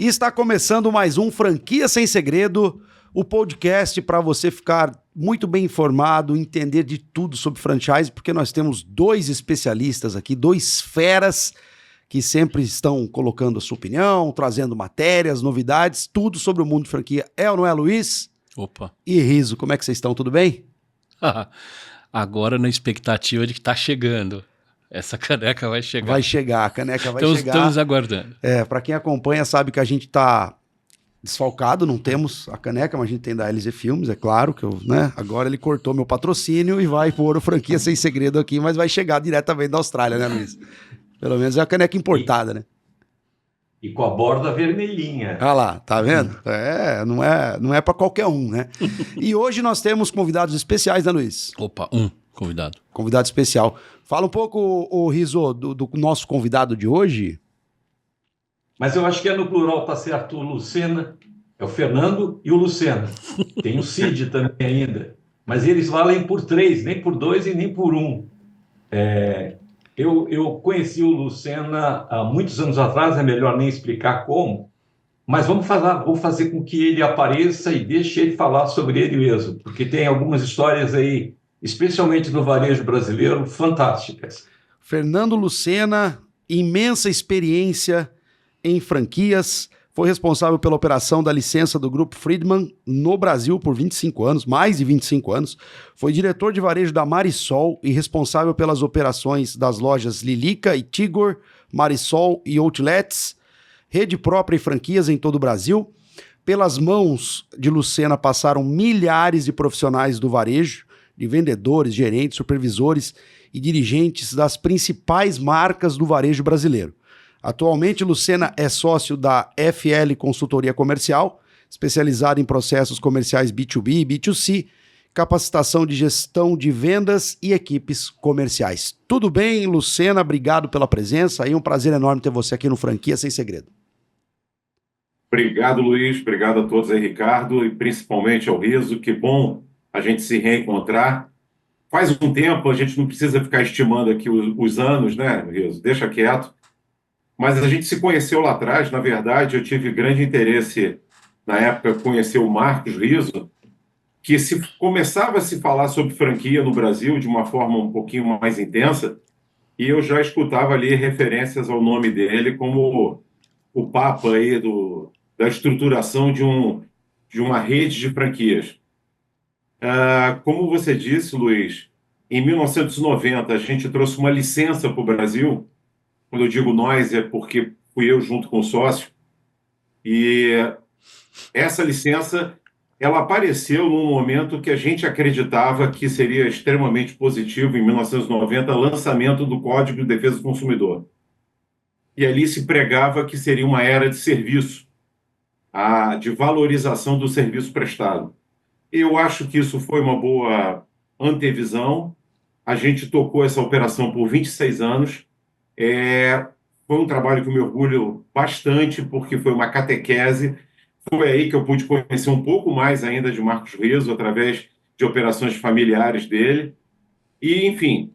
E está começando mais um Franquia Sem Segredo, o podcast para você ficar muito bem informado, entender de tudo sobre franchise, porque nós temos dois especialistas aqui, dois feras que sempre estão colocando a sua opinião, trazendo matérias, novidades, tudo sobre o mundo de franquia. É ou não é, Luiz? Opa. E Riso, como é que vocês estão? Tudo bem? Agora na expectativa de que tá chegando. Essa caneca vai chegar. Vai chegar, a caneca vai chegar. Estamos aguardando. Para quem acompanha sabe que a gente tá desfalcado, não temos a caneca, mas a gente tem da LZ Filmes, é claro que agora ele cortou meu patrocínio e vai pôr o Franquia Sem Segredo aqui, mas vai chegar diretamente da Austrália, né, Luiz? Pelo menos é a caneca importada, né? E com a borda vermelhinha. Ah lá, tá vendo? Não é para qualquer um, né? E hoje nós temos convidados especiais, né, Luiz? Opa, um convidado. Convidado especial. Fala um pouco, o Riso, do nosso convidado de hoje. Mas eu acho que no plural, tá certo, o Lucena, é o Fernando e o Lucena. Tem o Cid também ainda. Mas eles valem por 3, nem por 2 e nem por 1. Eu conheci o Lucena há muitos anos atrás, é melhor nem explicar como, mas vou fazer com que ele apareça e deixe ele falar sobre ele mesmo, porque tem algumas histórias aí, especialmente do varejo brasileiro, fantásticas. Fernando Lucena, imensa experiência em franquias, foi responsável pela operação da licença do Grupo Friedman no Brasil por 25 anos, mais de 25 anos. Foi diretor de varejo da Marisol e responsável pelas operações das lojas Lilica e Tigor, Marisol e Outlets, rede própria e franquias em todo o Brasil. Pelas mãos de Lucena passaram milhares de profissionais do varejo, de vendedores, gerentes, supervisores e dirigentes das principais marcas do varejo brasileiro. Atualmente, Lucena é sócio da FL Consultoria Comercial, especializada em processos comerciais B2B e B2C, capacitação de gestão de vendas e equipes comerciais. Tudo bem, Lucena? Obrigado pela presença. É um prazer enorme ter você aqui no Franquia Sem Segredo. Obrigado, Luiz. Obrigado a todos aí, Ricardo, e principalmente ao Riso. Que bom a gente se reencontrar. Faz um tempo, a gente não precisa ficar estimando aqui os anos, né, Riso? Deixa quieto. Mas a gente se conheceu lá atrás. Na verdade, eu tive grande interesse, na época, conhecer o Marcos Riso, que começava a se falar sobre franquia no Brasil de uma forma um pouquinho mais intensa, e eu já escutava ali referências ao nome dele como o papa aí da estruturação de uma rede de franquias. Como você disse, Luiz, em 1990 a gente trouxe uma licença para o Brasil. Quando eu digo nós, é porque fui eu junto com o sócio. E essa licença, ela apareceu num momento que a gente acreditava que seria extremamente positivo, em 1990, lançamento do Código de Defesa do Consumidor. E ali se pregava que seria uma era de serviço, de valorização do serviço prestado. Eu acho que isso foi uma boa antevisão. A gente tocou essa operação por 26 anos. Foi um trabalho que eu me orgulho bastante, porque foi uma catequese. Foi aí que eu pude conhecer um pouco mais ainda de Marcos Riso, através de operações familiares dele. E, enfim,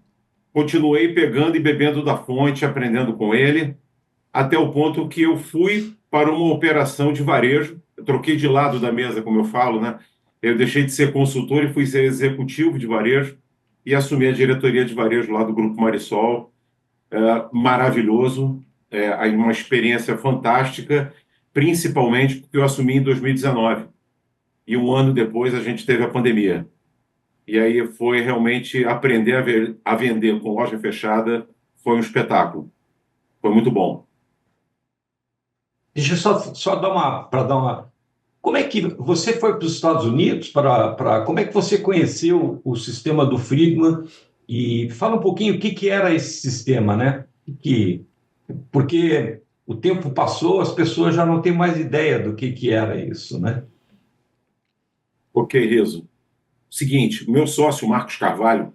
continuei pegando e bebendo da fonte, aprendendo com ele, até o ponto que eu fui para uma operação de varejo. Eu troquei de lado da mesa, como eu falo, né? Eu deixei de ser consultor e fui ser executivo de varejo e assumi a diretoria de varejo lá do Grupo Marisol. Maravilhoso, uma experiência fantástica, principalmente porque eu assumi em 2019 e um ano depois a gente teve a pandemia. E aí foi realmente aprender a vender com loja fechada, foi um espetáculo, foi muito bom. Deixa eu só dar uma... Como é que você foi para os Estados Unidos? Como é que você conheceu o sistema do Friedman? E fala um pouquinho o que era esse sistema, né? Porque o tempo passou, as pessoas já não têm mais ideia do que era isso, né? Ok, Riso. Seguinte, meu sócio, Marcos Carvalho,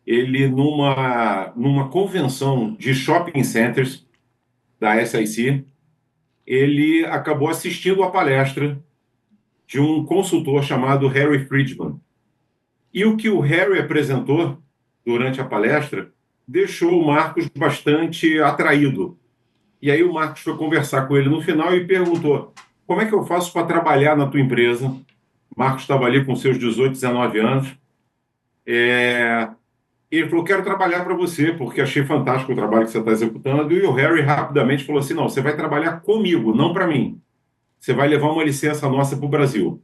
ele numa convenção de shopping centers da SIC, ele acabou assistindo a palestra de um consultor chamado Harry Friedman. E o que o Harry apresentou durante a palestra deixou o Marcos bastante atraído E aí o Marcos foi conversar com ele no final e perguntou: como é que eu faço para trabalhar na tua empresa? O Marcos estava ali com seus 18, 19 anos. E ele falou: quero trabalhar para você, porque achei fantástico o trabalho que você está executando. E o Harry rapidamente falou assim: não, você vai trabalhar comigo, não para mim. Você vai levar uma licença nossa para o Brasil.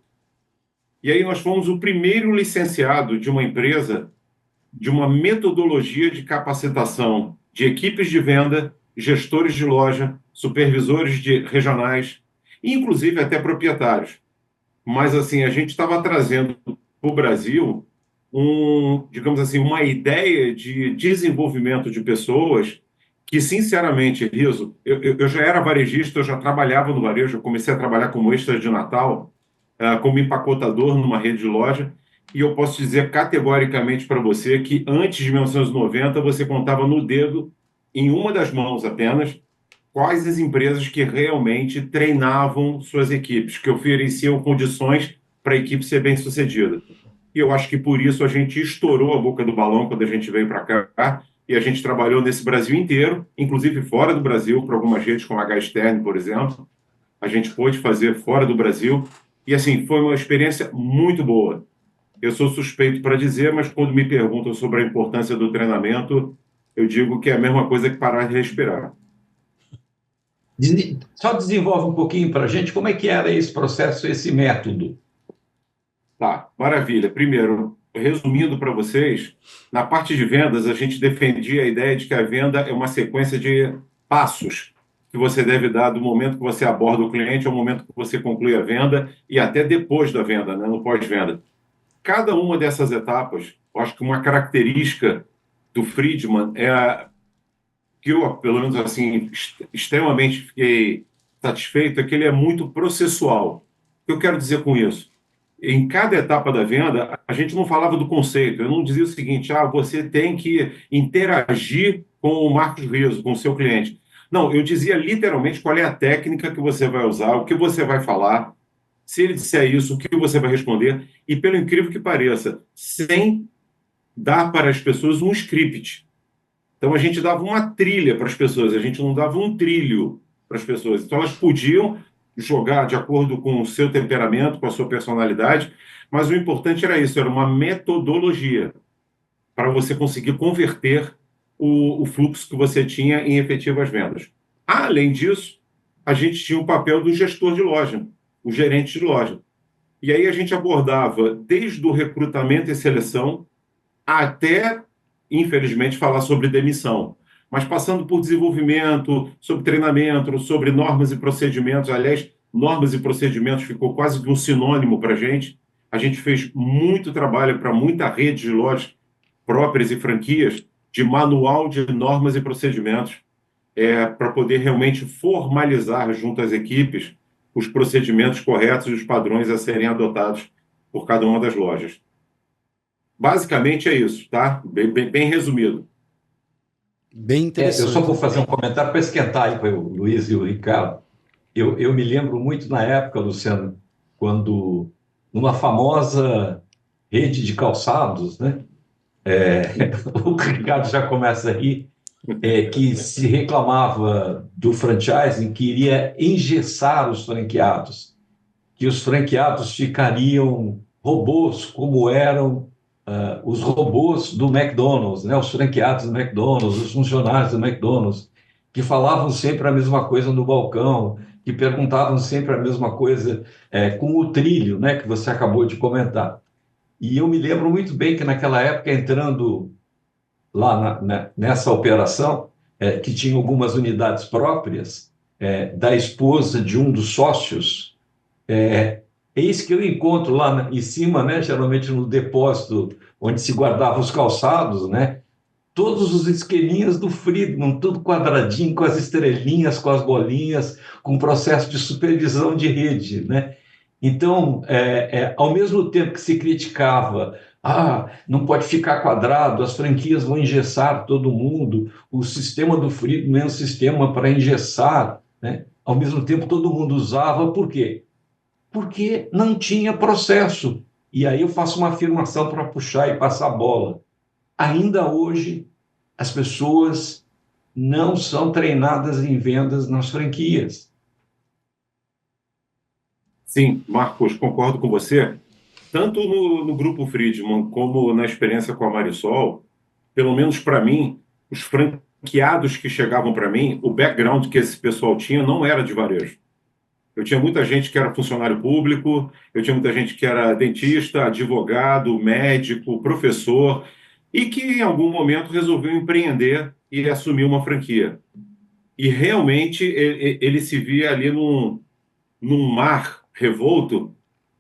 E aí nós fomos o primeiro licenciado de uma empresa de uma metodologia de capacitação de equipes de venda, gestores de loja, supervisores regionais, inclusive até proprietários. Mas assim, a gente estava trazendo para o Brasil digamos assim, uma ideia de desenvolvimento de pessoas que, sinceramente, Riso, eu já era varejista, eu já trabalhava no varejo, eu comecei a trabalhar como extra de Natal, como empacotador numa rede de loja, e eu posso dizer categoricamente para você que antes de 1990 você contava no dedo, em uma das mãos apenas, quais as empresas que realmente treinavam suas equipes, que ofereciam condições para a equipe ser bem-sucedida. E eu acho que por isso a gente estourou a boca do balão quando a gente veio para cá, e a gente trabalhou nesse Brasil inteiro, inclusive fora do Brasil, para algumas redes como a H-Stern, por exemplo. A gente pôde fazer fora do Brasil, e assim, foi uma experiência muito boa. Eu sou suspeito para dizer, mas quando me perguntam sobre a importância do treinamento, eu digo que é a mesma coisa que parar de respirar. Só desenvolve um pouquinho para a gente como é que era esse processo, esse método. Tá, maravilha. Primeiro, resumindo para vocês, na parte de vendas, a gente defendia a ideia de que a venda é uma sequência de passos que você deve dar do momento que você aborda o cliente ao momento que você conclui a venda e até depois da venda, né, no pós-venda. Cada uma dessas etapas, eu acho que uma característica do Friedman que eu, pelo menos assim, extremamente fiquei satisfeito, é que ele é muito processual. O que eu quero dizer com isso? Em cada etapa da venda, a gente não falava do conceito. Eu não dizia o seguinte: você tem que interagir com o Marcos Riso, com o seu cliente. Não, eu dizia literalmente qual é a técnica que você vai usar, o que você vai falar, se ele disser isso, o que você vai responder, e pelo incrível que pareça, sem dar para as pessoas um script. Então a gente dava uma trilha para as pessoas, a gente não dava um trilho para as pessoas. Então elas podiam jogar de acordo com o seu temperamento, com a sua personalidade, mas o importante era isso, era uma metodologia para você conseguir converter o fluxo que você tinha em efetivas vendas. Além disso, a gente tinha o papel do gestor de loja, o gerente de loja. E aí a gente abordava desde o recrutamento e seleção até, infelizmente, falar sobre demissão, mas passando por desenvolvimento, sobre treinamento, sobre normas e procedimentos. Aliás, normas e procedimentos ficou quase que um sinônimo para a gente. A gente fez muito trabalho para muita rede de lojas próprias e franquias de manual de normas e procedimentos para poder realmente formalizar junto às equipes os procedimentos corretos e os padrões a serem adotados por cada uma das lojas. Basicamente é isso, tá? Bem resumido. Bem interessante. Eu só vou fazer um comentário para esquentar aí para o Luiz e o Ricardo. Eu me lembro muito na época, Luciano, quando numa famosa rede de calçados, né? O Ricardo já começa aí, que se reclamava do franchising que iria engessar os franqueados, que os franqueados ficariam robôs, como eram os robôs do McDonald's, né? Os franqueados do McDonald's, os funcionários do McDonald's, que falavam sempre a mesma coisa no balcão, que perguntavam sempre a mesma coisa com o trilho, né? Que você acabou de comentar. E eu me lembro muito bem que naquela época, entrando lá nessa operação, que tinha algumas unidades próprias, da esposa de um dos sócios, eis que eu encontro lá em cima, né, geralmente no depósito onde se guardavam os calçados, né, todos os esqueminhas do Friedman, tudo quadradinho, com as estrelinhas, com as bolinhas, com processo de supervisão de rede, né? Então, ao mesmo tempo que se criticava, não pode ficar quadrado, as franquias vão engessar todo mundo, o sistema do Friedman é um sistema para engessar, né? Ao mesmo tempo todo mundo usava, por quê? Porque não tinha processo. E aí eu faço uma afirmação para puxar e passar a bola. Ainda hoje, as pessoas não são treinadas em vendas nas franquias. Sim, Marcos, concordo com você. Tanto no Grupo Friedman como na experiência com a Marisol, pelo menos para mim, os franqueados que chegavam para mim, o background que esse pessoal tinha não era de varejo. Eu tinha muita gente que era funcionário público, eu tinha muita gente que era dentista, advogado, médico, professor, e que em algum momento resolveu empreender e assumir uma franquia. E realmente ele se via ali num mar revolto,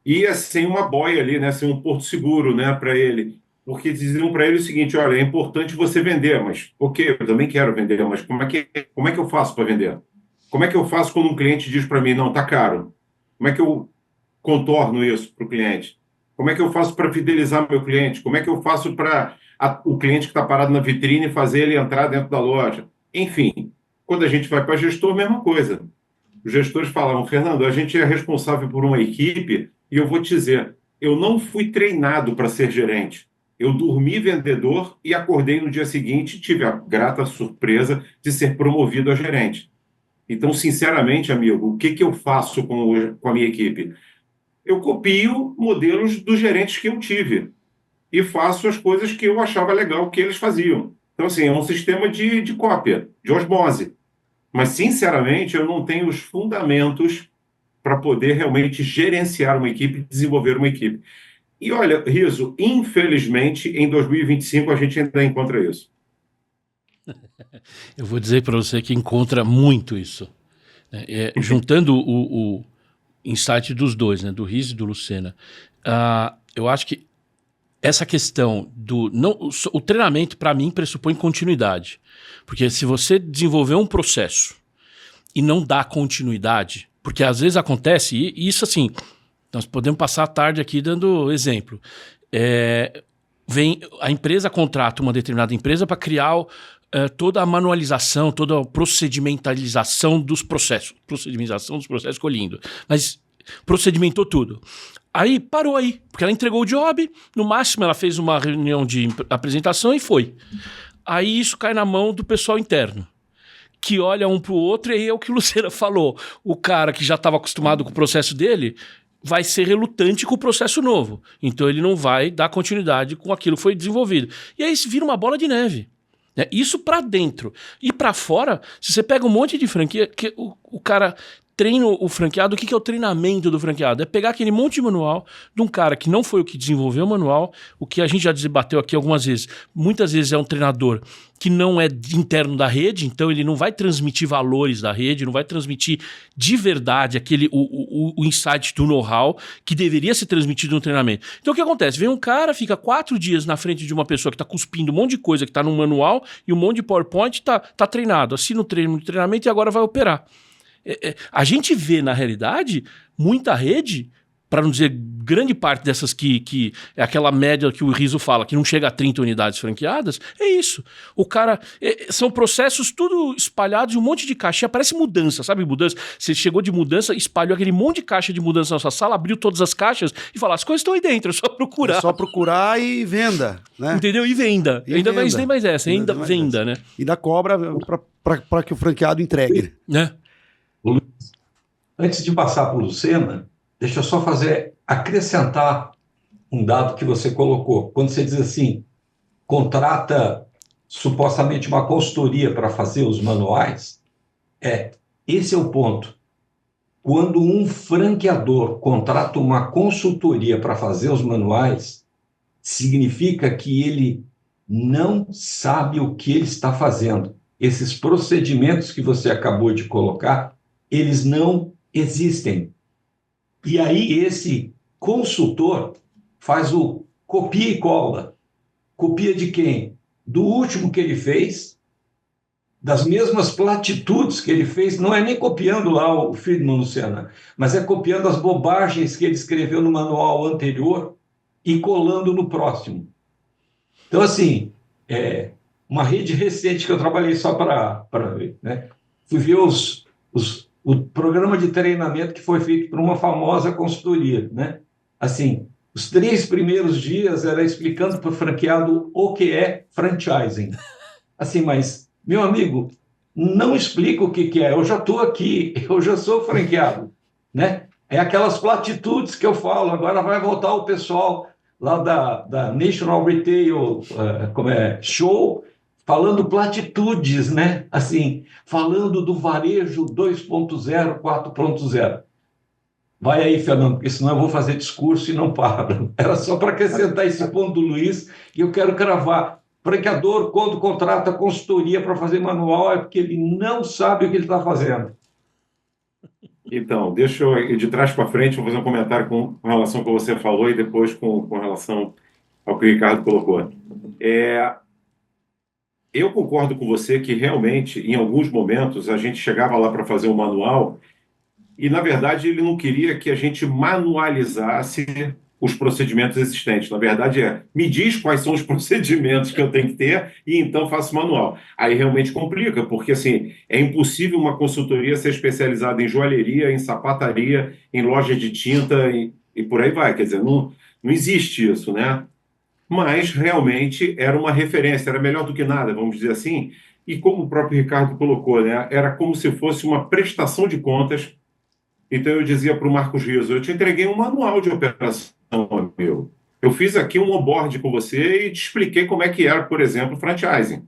ia sem uma boia ali, né, sem um porto seguro, né, para ele. Porque diziam para ele o seguinte: olha, é importante você vender, mas ok, eu também quero vender, mas como é que eu faço para vender? Como é que eu faço quando um cliente diz para mim, não, tá caro? Como é que eu contorno isso para o cliente? Como é que eu faço para fidelizar meu cliente? Como é que eu faço para o cliente que está parado na vitrine fazer ele entrar dentro da loja? Enfim, quando a gente vai para gestor, mesma coisa. Os gestores falavam, Fernando, a gente é responsável por uma equipe e eu vou te dizer, eu não fui treinado para ser gerente. Eu dormi vendedor e acordei no dia seguinte e tive a grata surpresa de ser promovido a gerente. Então, sinceramente, amigo, o que eu faço com a minha equipe? Eu copio modelos dos gerentes que eu tive e faço as coisas que eu achava legal que eles faziam. Então, assim, é um sistema de cópia, de osmose. Mas, sinceramente, eu não tenho os fundamentos para poder realmente gerenciar uma equipe, desenvolver uma equipe. E olha, Riso, infelizmente, em 2025 a gente ainda encontra isso. Eu vou dizer para você que encontra muito isso. Juntando o insight dos dois, né, do Riso e do Lucena, eu acho que essa questão o treinamento, para mim, pressupõe continuidade. Porque se você desenvolver um processo e não dá continuidade, porque às vezes acontece, e isso assim, nós podemos passar a tarde aqui dando exemplo. A empresa contrata uma determinada empresa para criar toda a manualização, toda a procedimentalização dos processos. Procedimentação dos processos ficou lindo. Mas procedimentou tudo. Aí parou aí, porque ela entregou o job, no máximo ela fez uma reunião de apresentação e foi. Aí isso cai na mão do pessoal interno, que olha um pro outro, e aí é o que o Lucena falou. O cara que já estava acostumado com o processo dele vai ser relutante com o processo novo. Então ele não vai dar continuidade com aquilo que foi desenvolvido. E aí vira uma bola de neve. Isso para dentro. E para fora, se você pega um monte de franquia, que o cara treina o franqueado, o que é o treinamento do franqueado? É pegar aquele monte de manual de um cara que não foi o que desenvolveu o manual, o que a gente já debateu aqui algumas vezes. Muitas vezes é um treinador que não é interno da rede, então ele não vai transmitir valores da rede, não vai transmitir de verdade o insight do know-how que deveria ser transmitido no treinamento. Então o que acontece? Vem um cara, fica 4 dias na frente de uma pessoa que está cuspindo um monte de coisa que está no manual e um monte de PowerPoint, tá treinado, assina o treinamento e agora vai operar. A gente vê, na realidade, muita rede, para não dizer grande parte dessas que é aquela média que o Riso fala, que não chega a 30 unidades franqueadas, é isso. O cara... são processos tudo espalhados em um monte de caixinha, parece mudança, sabe mudança? Você chegou de mudança, espalhou aquele monte de caixa de mudança na sua sala, abriu todas as caixas e falou, as coisas estão aí dentro, é só procurar. É só procurar e venda, né? Entendeu? E venda. E ainda venda. nem mais essa, ainda venda, né? E dá cobra para que o franqueado entregue. Né? Antes de passar para o Lucena, deixa eu só acrescentar um dado que você colocou. Quando você diz assim, contrata supostamente uma consultoria para fazer os manuais, esse é o ponto. Quando um franqueador contrata uma consultoria para fazer os manuais, significa que ele não sabe o que ele está fazendo. Esses procedimentos que você acabou de colocar, eles não existem. E aí esse consultor faz o copia e cola. Copia de quem? Do último que ele fez, das mesmas platitudes que ele fez, não é nem copiando lá o Friedman, Lucena, mas é copiando as bobagens que ele escreveu no manual anterior e colando no próximo. Então, assim, uma rede recente que eu trabalhei só para ver, né? Fui ver o programa de treinamento que foi feito por uma famosa consultoria, né? Assim, os 3 primeiros dias era explicando para o franqueado o que é franchising. Assim, mas, meu amigo, não explica o que é. Eu já estou aqui, eu já sou franqueado, né? É aquelas platitudes que eu falo. Agora vai voltar o pessoal lá da National Retail Show, falando platitudes, né? Assim, falando do varejo 2.0, 4.0. Vai aí, Fernando, porque senão eu vou fazer discurso e não paro. Era só para acrescentar esse ponto do Luiz, e eu quero cravar. Franqueador, quando contrata consultoria para fazer manual, é porque ele não sabe o que ele está fazendo. Então, deixa eu ir de trás para frente, vou fazer um comentário com relação ao que você falou e depois com relação ao que o Ricardo colocou. Eu concordo com você que realmente, em alguns momentos, a gente chegava lá para fazer um manual e, na verdade, ele não queria que a gente manualizasse os procedimentos existentes. Na verdade, me diz quais são os procedimentos que eu tenho que ter e então faço manual. Aí realmente complica, porque assim, é impossível uma consultoria ser especializada em joalheria, em sapataria, em loja de tinta e por aí vai. Quer dizer, não existe isso, né? Mas realmente era uma referência, era melhor do que nada, vamos dizer assim. E como o próprio Ricardo colocou, né? Era como se fosse uma prestação de contas. Então eu dizia para o Marcos Rizzo, eu te entreguei um manual de operação, meu. Eu fiz aqui um onboard com você e te expliquei como é que era, por exemplo, franchising.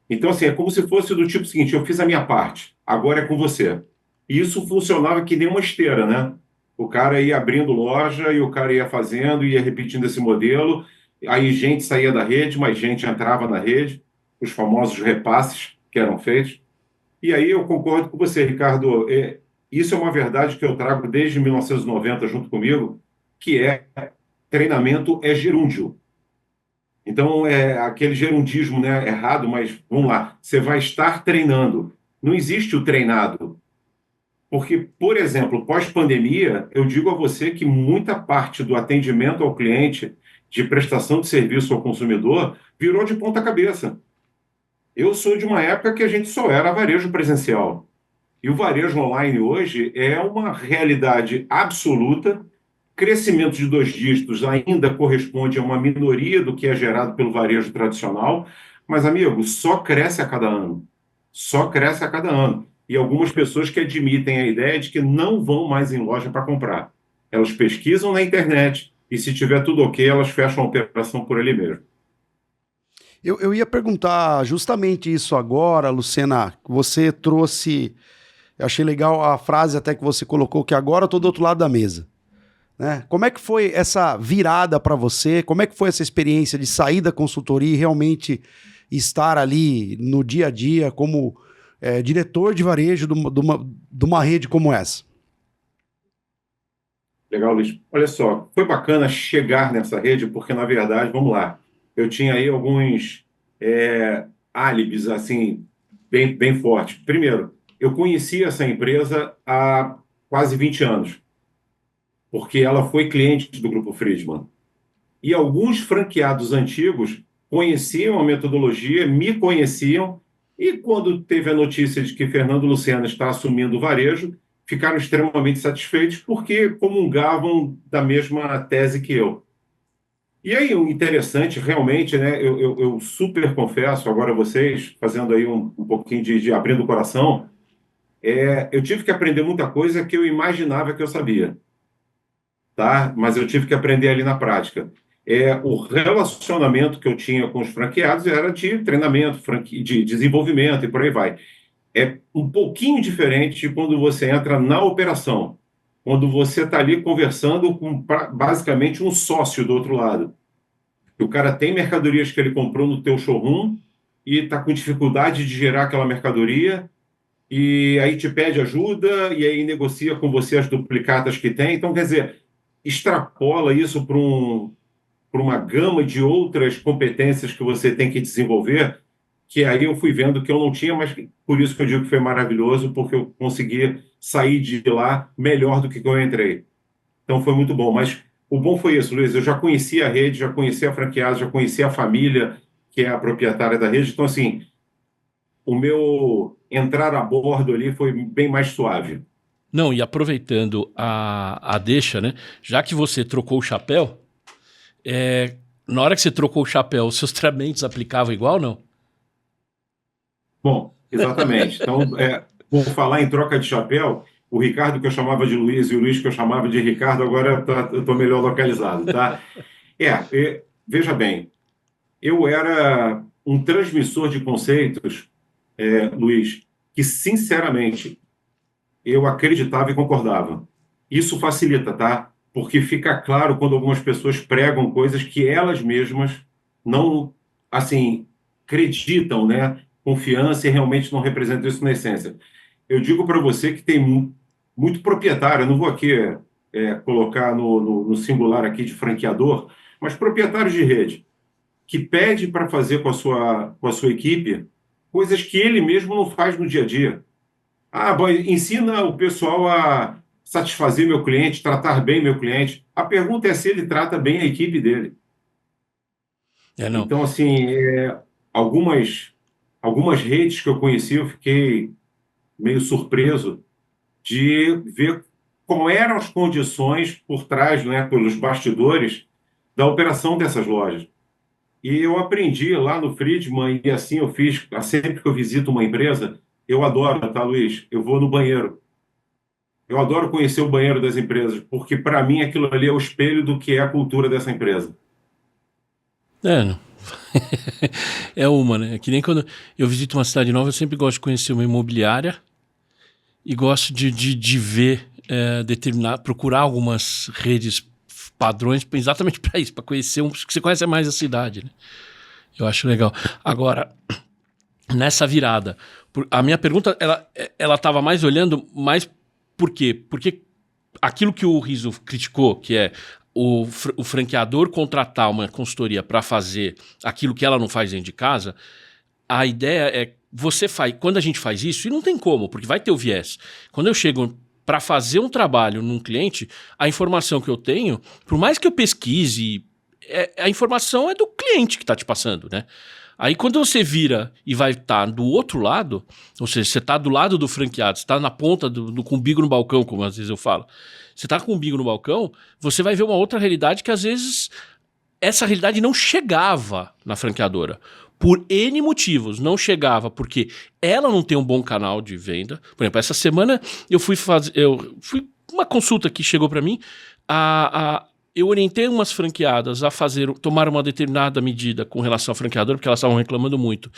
Então, assim, é como se fosse do tipo seguinte, eu fiz a minha parte, agora é com você. E isso funcionava que nem uma esteira, né? O cara ia abrindo loja e o cara ia fazendo, ia repetindo esse modelo, aí gente saía da rede, mas gente entrava na rede, os famosos repasses que eram feitos. E aí eu concordo com você, Ricardo, isso é uma verdade que eu trago desde 1990 junto comigo, que é treinamento é gerúndio. Então, é aquele gerundismo, né, errado, mas vamos lá, você vai estar treinando. Não existe o treinado. Porque, por exemplo, pós-pandemia, eu digo a você que muita parte do atendimento ao cliente, de prestação de serviço ao consumidor, virou de ponta cabeça. Eu sou de uma época que a gente só era varejo presencial. E o varejo online hoje é uma realidade absoluta. Crescimento de 2 dígitos ainda corresponde a uma minoria do que é gerado pelo varejo tradicional, mas, amigo, só cresce a cada ano. Só cresce a cada ano. E algumas pessoas que admitem a ideia de que não vão mais em loja para comprar. Elas pesquisam na internet e, se tiver tudo ok, elas fecham a operação por ali mesmo. Eu ia perguntar justamente isso agora, Lucena. Você trouxe... Eu achei legal a frase até que você colocou, que agora eu estou do outro lado da mesa. Né? Como é que foi essa virada para você? Como é que foi essa experiência de sair da consultoria e realmente estar ali no dia a dia como diretor de varejo de uma rede como essa? Legal, Luiz. Olha só, foi bacana chegar nessa rede, porque, na verdade, vamos lá, eu tinha aí alguns álibis, assim, bem fortes. Primeiro, eu conheci essa empresa há quase 20 anos, porque ela foi cliente do Grupo Friedman. E alguns franqueados antigos conheciam a metodologia, me conheciam, e quando teve a notícia de que Fernando Lucena está assumindo o varejo, ficaram extremamente satisfeitos porque comungavam da mesma tese que eu. E aí, o interessante, realmente, né, eu super confesso agora a vocês, fazendo aí um pouquinho de abrindo o coração, eu tive que aprender muita coisa que eu imaginava que eu sabia, tá? Mas eu tive que aprender ali na prática. O relacionamento que eu tinha com os franqueados era de treinamento, de desenvolvimento e por aí vai. É um pouquinho diferente de quando você entra na operação, quando você está ali conversando com basicamente um sócio do outro lado. O cara tem mercadorias que ele comprou no teu showroom e está com dificuldade de gerar aquela mercadoria e aí te pede ajuda e aí negocia com você as duplicatas que tem. Então, quer dizer, extrapola isso para uma gama de outras competências que você tem que desenvolver, que aí eu fui vendo que eu não tinha, mas por isso que eu digo que foi maravilhoso, porque eu consegui sair de lá melhor do que eu entrei. Então foi muito bom. Mas o bom foi isso, Luiz, eu já conhecia a rede, já conhecia a franqueada, já conhecia a família, que é a proprietária da rede. Então, assim, o meu entrar a bordo ali foi bem mais suave. Não, e aproveitando a deixa, né? Já que você trocou o chapéu, na hora que você trocou o chapéu, os seus treinamentos aplicavam igual ou não? Bom, Exatamente. Então, vou falar em troca de chapéu, o Ricardo que eu chamava de Luiz e o Luiz que eu chamava de Ricardo, agora eu estou melhor localizado, tá? Veja bem, eu era um transmissor de conceitos, Luiz, que, sinceramente, eu acreditava e concordava. Isso facilita, tá? Porque fica claro quando algumas pessoas pregam coisas que elas mesmas não, assim, acreditam, né? Confiança e realmente não representam isso na essência. Eu digo para você que tem muito proprietário, eu não vou aqui colocar no singular aqui de franqueador, mas proprietário de rede, que pede para fazer com a sua equipe coisas que ele mesmo não faz no dia a dia. Ah, bom, ensina o pessoal a satisfazer meu cliente, tratar bem meu cliente. A pergunta é se ele trata bem a equipe dele. Não. Então, assim, algumas redes que eu conheci, eu fiquei meio surpreso de ver qual eram as condições por trás, né, pelos bastidores, da operação dessas lojas. E eu aprendi lá no Friedman, e assim eu fiz, sempre que eu visito uma empresa, eu adoro, tá, Luiz? Eu vou no banheiro. Eu adoro conhecer o banheiro das empresas, porque para mim aquilo ali é o espelho do que é a cultura dessa empresa. Não. É uma, né? Que nem quando eu visito uma cidade nova, eu sempre gosto de conhecer uma imobiliária e gosto de ver, procurar algumas redes padrões exatamente para isso, para conhecer porque você conhece mais a cidade, né? Eu acho legal. Agora, nessa virada, a minha pergunta, ela estava mais olhando, mais por quê? Porque aquilo que o Rizzo criticou, que é o franqueador contratar uma consultoria para fazer aquilo que ela não faz dentro de casa, a ideia é, quando a gente faz isso, e não tem como, porque vai ter o viés. Quando eu chego para fazer um trabalho num cliente, a informação que eu tenho, por mais que eu pesquise, a informação é do cliente que está te passando, né? Aí quando você vira e vai estar do outro lado, ou seja, você está do lado do franqueado, você está na ponta com o umbigo no balcão, como às vezes eu falo. Você está com o umbigo no balcão, você vai ver uma outra realidade que às vezes essa realidade não chegava na franqueadora. Por N motivos, não chegava porque ela não tem um bom canal de venda. Por exemplo, essa semana eu fui uma consulta que chegou para mim, eu orientei umas franqueadas a tomar uma determinada medida com relação à franqueadora, porque elas estavam reclamando muito.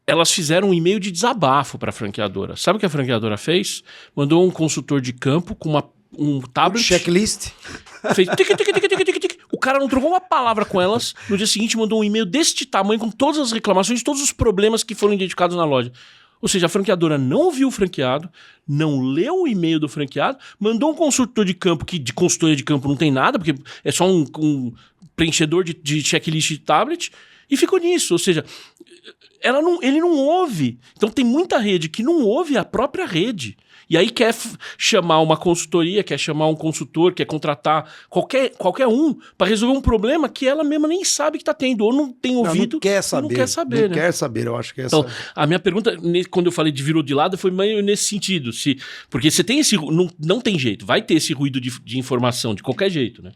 Elas fizeram um e-mail de desabafo para a franqueadora. Sabe o que a franqueadora fez? Mandou um consultor de campo com um tablet. Checklist. Fez tic, tic, tic, tic, tic, tic. O cara não trocou uma palavra com elas. No dia seguinte mandou um e-mail deste tamanho com todas as reclamações, todos os problemas que foram identificados na loja. Ou seja, a franqueadora não ouviu o franqueado, não leu o e-mail do franqueado, mandou um consultor de campo, que de consultoria de campo não tem nada, porque é só um preenchedor de checklist de tablet, e ficou nisso. Ou seja, ele não ouve. Então tem muita rede que não ouve a própria rede. E aí quer chamar uma consultoria, quer chamar um consultor, quer contratar qualquer um para resolver um problema que ela mesma nem sabe que está tendo, ou não tem ouvido, não quer saber, não quer saber. Não quer saber, eu acho que é essa... Então, a minha pergunta, quando eu falei de virou de lado, foi meio nesse sentido. Porque você tem esse... Não tem jeito, vai ter esse ruído de informação de qualquer jeito, né?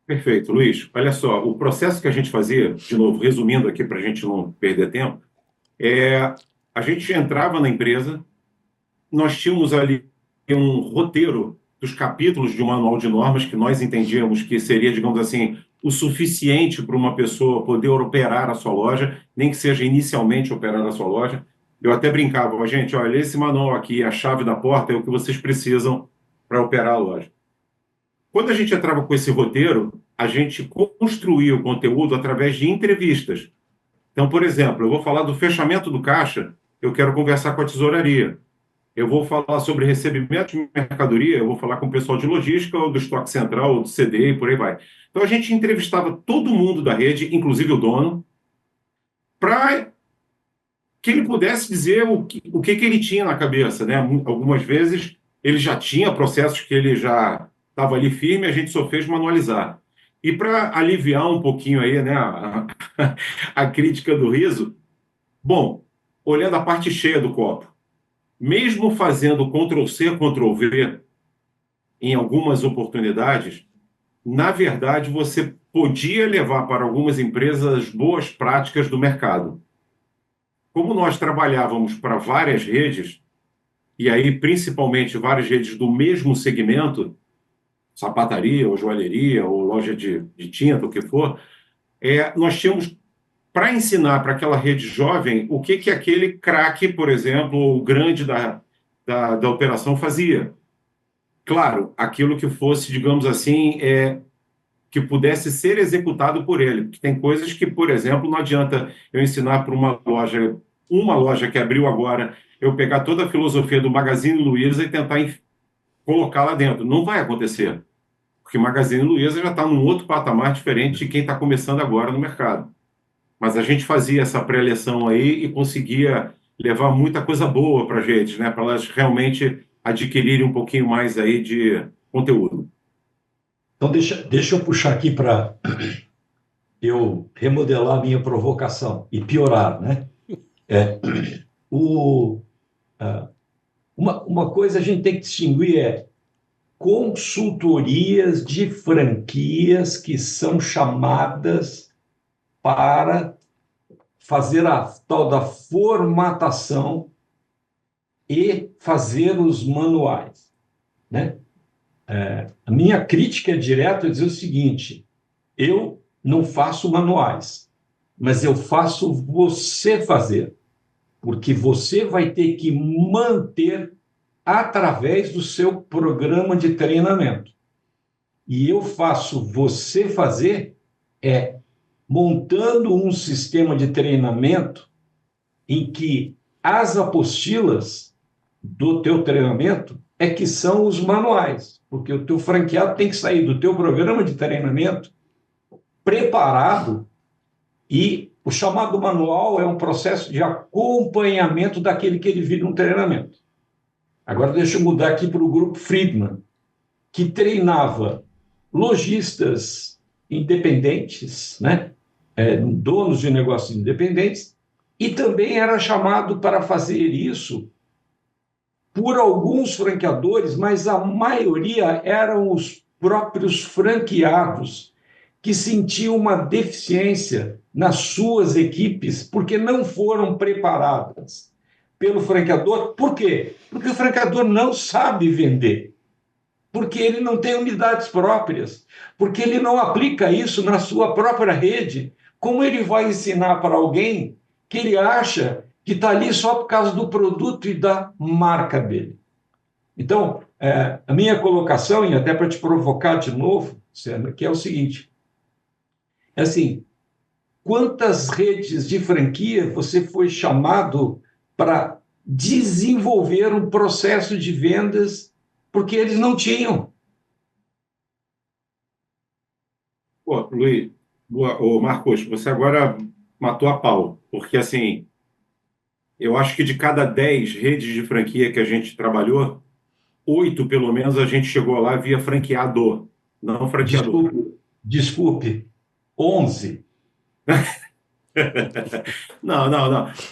Perfeito, Luiz. Olha só, o processo que a gente fazia, de novo, resumindo aqui para a gente não perder tempo, a gente entrava na empresa, nós tínhamos ali um roteiro dos capítulos de um manual de normas que nós entendíamos que seria, digamos assim, o suficiente para uma pessoa poder operar a sua loja, nem que seja inicialmente operar a sua loja. Eu até brincava, gente, olha, esse manual aqui, a chave da porta, é o que vocês precisam para operar a loja. Quando a gente entrava com esse roteiro, a gente construía o conteúdo através de entrevistas. Então, por exemplo, eu vou falar do fechamento do caixa, eu quero conversar com a tesouraria. Eu vou falar sobre recebimento de mercadoria, eu vou falar com o pessoal de logística, ou do estoque central, ou do CDI, e por aí vai. Então, a gente entrevistava todo mundo da rede, inclusive o dono, para que ele pudesse dizer o que ele tinha na cabeça, né? Algumas vezes, ele já tinha processos que ele já estava ali firme, a gente só fez manualizar. E para aliviar um pouquinho aí, né, a crítica do Rizzo, bom, olhando a parte cheia do copo, mesmo fazendo Ctrl+C, Ctrl+V em algumas oportunidades, na verdade, você podia levar para algumas empresas boas práticas do mercado. como nós trabalhávamos para várias redes, e aí principalmente várias redes do mesmo segmento, sapataria, ou joalheria, ou loja de tinta, o que for, nós tínhamos para ensinar para aquela rede jovem o que aquele craque, por exemplo, ou o grande da operação fazia. Claro, aquilo que fosse, digamos assim, que pudesse ser executado por ele. Porque tem coisas que, por exemplo, não adianta eu ensinar para uma loja que abriu agora, eu pegar toda a filosofia do Magazine Luiza e tentar colocar lá dentro. Não vai acontecer, porque Magazine Luiza já está num outro patamar diferente de quem está começando agora no mercado. Mas a gente fazia essa pré-eleção aí e conseguia levar muita coisa boa para a gente, né? Para elas realmente adquirirem um pouquinho mais aí de conteúdo. Então, deixa eu puxar aqui para eu remodelar a minha provocação e piorar, né? Uma coisa a gente tem que distinguir consultorias de franquias que são chamadas para fazer a tal da formatação e fazer os manuais, né? A minha crítica direta é dizer o seguinte: eu não faço manuais, mas eu faço você fazer, porque você vai ter que manter através do seu programa de treinamento. E eu faço você fazer montando um sistema de treinamento em que as apostilas do teu treinamento que são os manuais, porque o teu franqueado tem que sair do teu programa de treinamento preparado, e o chamado manual é um processo de acompanhamento daquele que ele vive no treinamento. Agora deixa eu mudar aqui para o grupo Friedman, que treinava lojistas independentes, né? Donos de negócios independentes, e também era chamado para fazer isso por alguns franqueadores, mas a maioria eram os próprios franqueados que sentiam uma deficiência nas suas equipes porque não foram preparadas pelo franqueador. Por quê? Porque o franqueador não sabe vender, porque ele não tem unidades próprias, porque ele não aplica isso na sua própria rede. Como ele vai ensinar para alguém que ele acha que está ali só por causa do produto e da marca dele? Então, a minha colocação, e até para te provocar de novo, Sena, que é o seguinte: assim, quantas redes de franquia você foi chamado para desenvolver um processo de vendas porque eles não tinham? Pô, Luiz, Marcos, você agora matou a pau, porque assim, eu acho que de cada 10 redes de franquia que a gente trabalhou, 8 pelo menos a gente chegou lá via franqueador, não franqueador. Desculpe, 11. Não.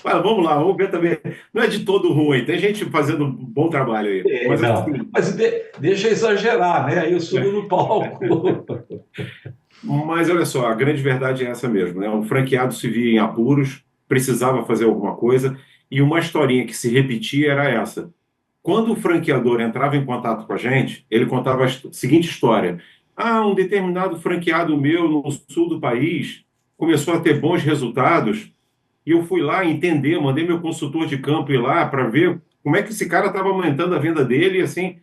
Mas vamos lá, vamos ver também. Não é de todo ruim, tem gente fazendo um bom trabalho aí. Mas, assim, mas deixa exagerar, né? Aí eu subo no palco. Mas olha só, a grande verdade é essa mesmo, né? O franqueado se via em apuros, precisava fazer alguma coisa, e uma historinha que se repetia era essa. Quando o franqueador entrava em contato com a gente, ele contava a seguinte história: um determinado franqueado meu no sul do país começou a ter bons resultados, e eu fui lá entender, mandei meu consultor de campo ir lá para ver como é que esse cara estava aumentando a venda dele, e assim.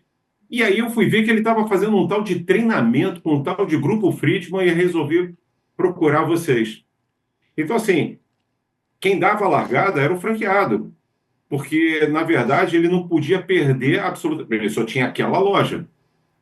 E aí eu fui ver que ele estava fazendo um tal de treinamento com um tal de grupo Friedman e resolvi procurar vocês. Então, assim, quem dava a largada era o franqueado, porque, na verdade, ele não podia perder absolutamente. Ele só tinha aquela loja.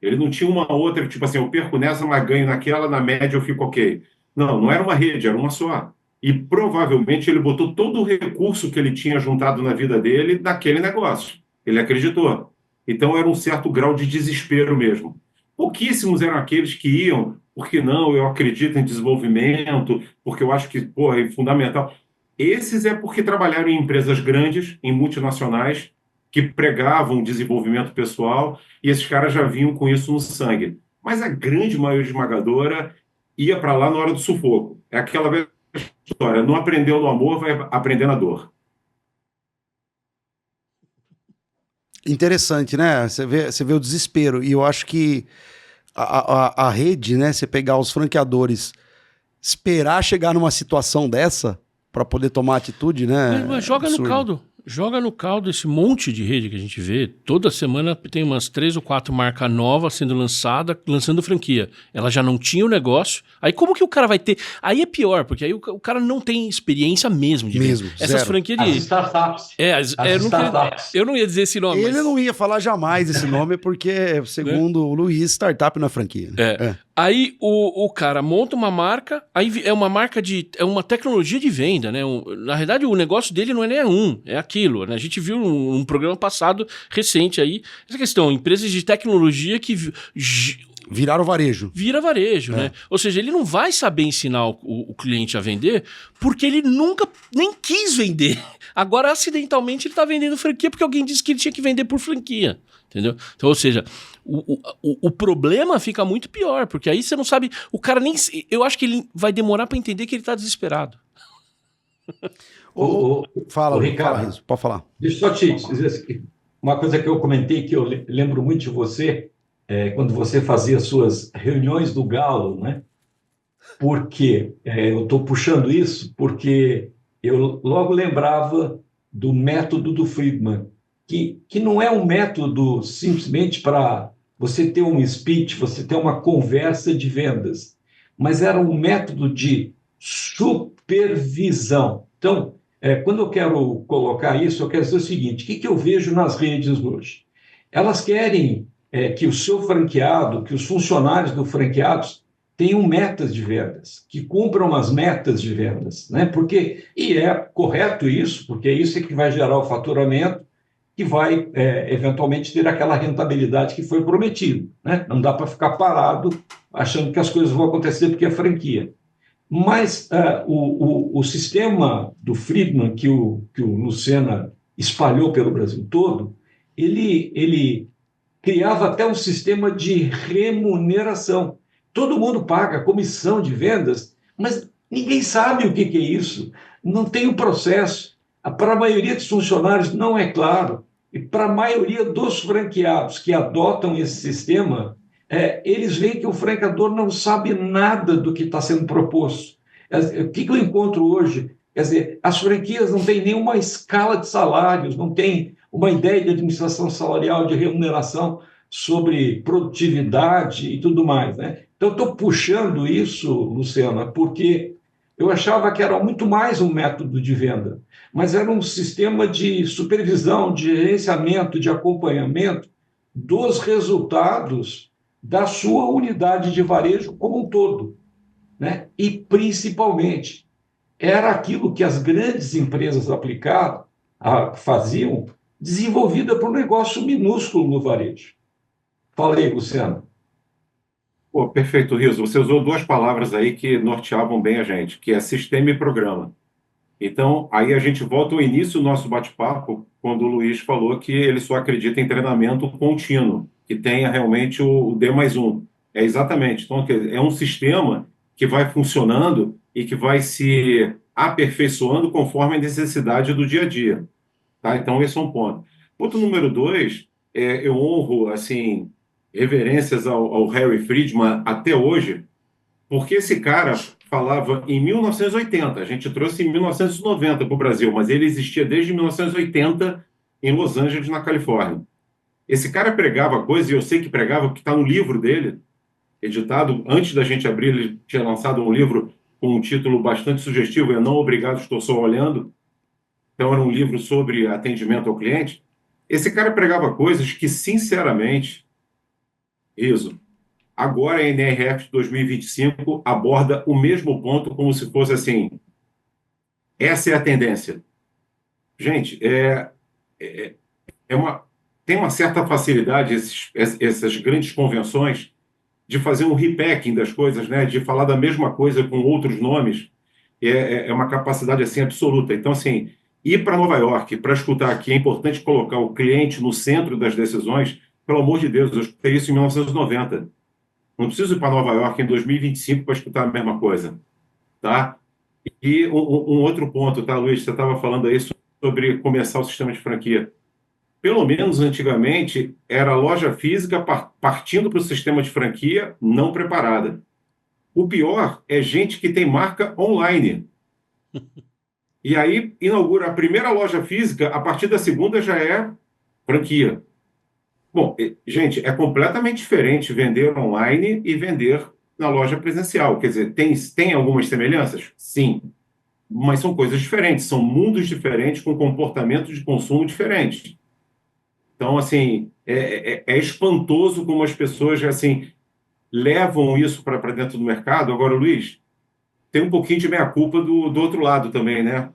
Ele não tinha uma outra, tipo assim, eu perco nessa, mas ganho naquela, na média eu fico ok. Não era uma rede, era uma só. E provavelmente ele botou todo o recurso que ele tinha juntado na vida dele naquele negócio. Ele acreditou. Então era um certo grau de desespero mesmo. Pouquíssimos eram aqueles que iam, porque não, eu acredito em desenvolvimento, porque eu acho que, porra, é fundamental. Esses é porque trabalharam em empresas grandes, em multinacionais, que pregavam desenvolvimento pessoal, e esses caras já vinham com isso no sangue. Mas a grande maioria esmagadora ia para lá na hora do sufoco. É aquela velha história: não aprendeu no amor, vai aprender na dor. Interessante, né? Você vê o desespero. E eu acho que a rede, né? Você pegar os franqueadores, esperar chegar numa situação dessa para poder tomar atitude, né? Mas joga no Absurdo. caldo. Joga no caldo esse monte de rede que a gente vê. Toda semana tem umas 3 ou 4 marcas novas sendo lançando franquia. Ela já não tinha o negócio. Aí como que o cara vai ter... Aí é pior, porque aí o cara não tem experiência mesmo de Mesmo, venda. Essas zero. franquias As de... startups. Eu não ia dizer esse nome, Ele mas... não ia falar jamais esse nome, porque, segundo o Luiz, startup na franquia. Né? Aí o cara monta uma marca, aí é uma marca de... É uma tecnologia de venda, né? Na verdade, o negócio dele não é nem é aquilo, né? A gente viu um programa passado, recente aí, essa questão, empresas de tecnologia que... Viraram varejo. Vira varejo, né? Ou seja, ele não vai saber ensinar o cliente a vender porque ele nunca nem quis vender. Agora, acidentalmente, ele está vendendo franquia porque alguém disse que ele tinha que vender por franquia. Entendeu? Então, ou seja, o problema fica muito pior, porque aí você não sabe. O cara nem. Eu acho que ele vai demorar para entender que ele está desesperado. Fala, Ricardo, fala, Riso, pode falar. deixa eu só te dizer assim, uma coisa que eu comentei que eu lembro muito de você, quando você fazia suas reuniões do Galo, né? Porque eu estou puxando isso porque eu logo lembrava do método do Friedman, que não é um método simplesmente para você ter um speech, você ter uma conversa de vendas, mas era um método de supervisão. Então, quando eu quero colocar isso, eu quero dizer o seguinte: o que eu vejo nas redes hoje? Elas querem que o seu franqueado, que os funcionários do franqueados tenham metas de vendas, que cumpram as metas de vendas, né? E é correto isso, porque é isso que vai gerar o faturamento, que vai eventualmente ter aquela rentabilidade que foi prometido, né? Não dá para ficar parado achando que as coisas vão acontecer porque é franquia. Mas o sistema do Friedman, que o Lucena espalhou pelo Brasil todo, ele criava até um sistema de remuneração. Todo mundo paga comissão de vendas, mas ninguém sabe o que é isso. Não tem o processo. Para a maioria dos funcionários não é claro. E para a maioria dos franqueados que adotam esse sistema, eles veem que o franqueador não sabe nada do que está sendo proposto. O que eu encontro hoje? Quer dizer, as franquias não têm nenhuma escala de salários, não tem uma ideia de administração salarial, de remuneração sobre produtividade e tudo mais, né? Então, eu estou puxando isso, Luciana, porque eu achava que era muito mais um método de venda, mas era um sistema de supervisão, de gerenciamento, de acompanhamento dos resultados da sua unidade de varejo como um todo, né? E, principalmente, era aquilo que as grandes empresas faziam, desenvolvida para um negócio minúsculo no varejo. Fala aí, Luciano. Pô, perfeito, Riso. Você usou duas palavras aí que norteavam bem a gente, que é sistema e programa. Então, aí a gente volta ao início do nosso bate-papo, quando o Luiz falou que ele só acredita em treinamento contínuo, que tenha realmente o D+1. É exatamente. Então, é um sistema que vai funcionando e que vai se aperfeiçoando conforme a necessidade do dia a dia. Tá? Então, esse é um ponto. Ponto número 2, eu honro, assim, reverências ao Harry Friedman até hoje, porque esse cara falava em 1980, a gente trouxe em 1990 para o Brasil, mas ele existia desde 1980 em Los Angeles, na Califórnia. Esse cara pregava coisas, e eu sei que pregava, porque está no livro dele, editado, antes da gente abrir, ele tinha lançado um livro com um título bastante sugestivo, Eu Não Obrigado, Estou Só Olhando. Então era um livro sobre atendimento ao cliente. Esse cara pregava coisas que, sinceramente, Riso, agora a NRF 2025 aborda o mesmo ponto como se fosse assim, essa é a tendência. Gente, tem uma certa facilidade essas grandes convenções de fazer um repacking das coisas, né? De falar da mesma coisa com outros nomes, é uma capacidade assim absoluta. Então, assim, ir para Nova York para escutar aqui é importante colocar o cliente no centro das decisões. Pelo amor de Deus, eu escutei isso em 1990. Não preciso ir para Nova York em 2025 para escutar a mesma coisa, tá? E um outro ponto, tá, Luiz? Você estava falando aí sobre começar o sistema de franquia. pelo menos antigamente, era loja física partindo para o sistema de franquia não preparada. O pior é gente que tem marca online. E aí inaugura a primeira loja física, a partir da segunda já é franquia. Bom, gente, é completamente diferente vender online e vender na loja presencial. Quer dizer, tem algumas semelhanças? Sim. Mas são coisas diferentes, são mundos diferentes com comportamentos de consumo diferentes. Então, assim, é espantoso como as pessoas, assim, levam isso para dentro do mercado. Agora, Luiz, tem um pouquinho de meia-culpa do outro lado também, né?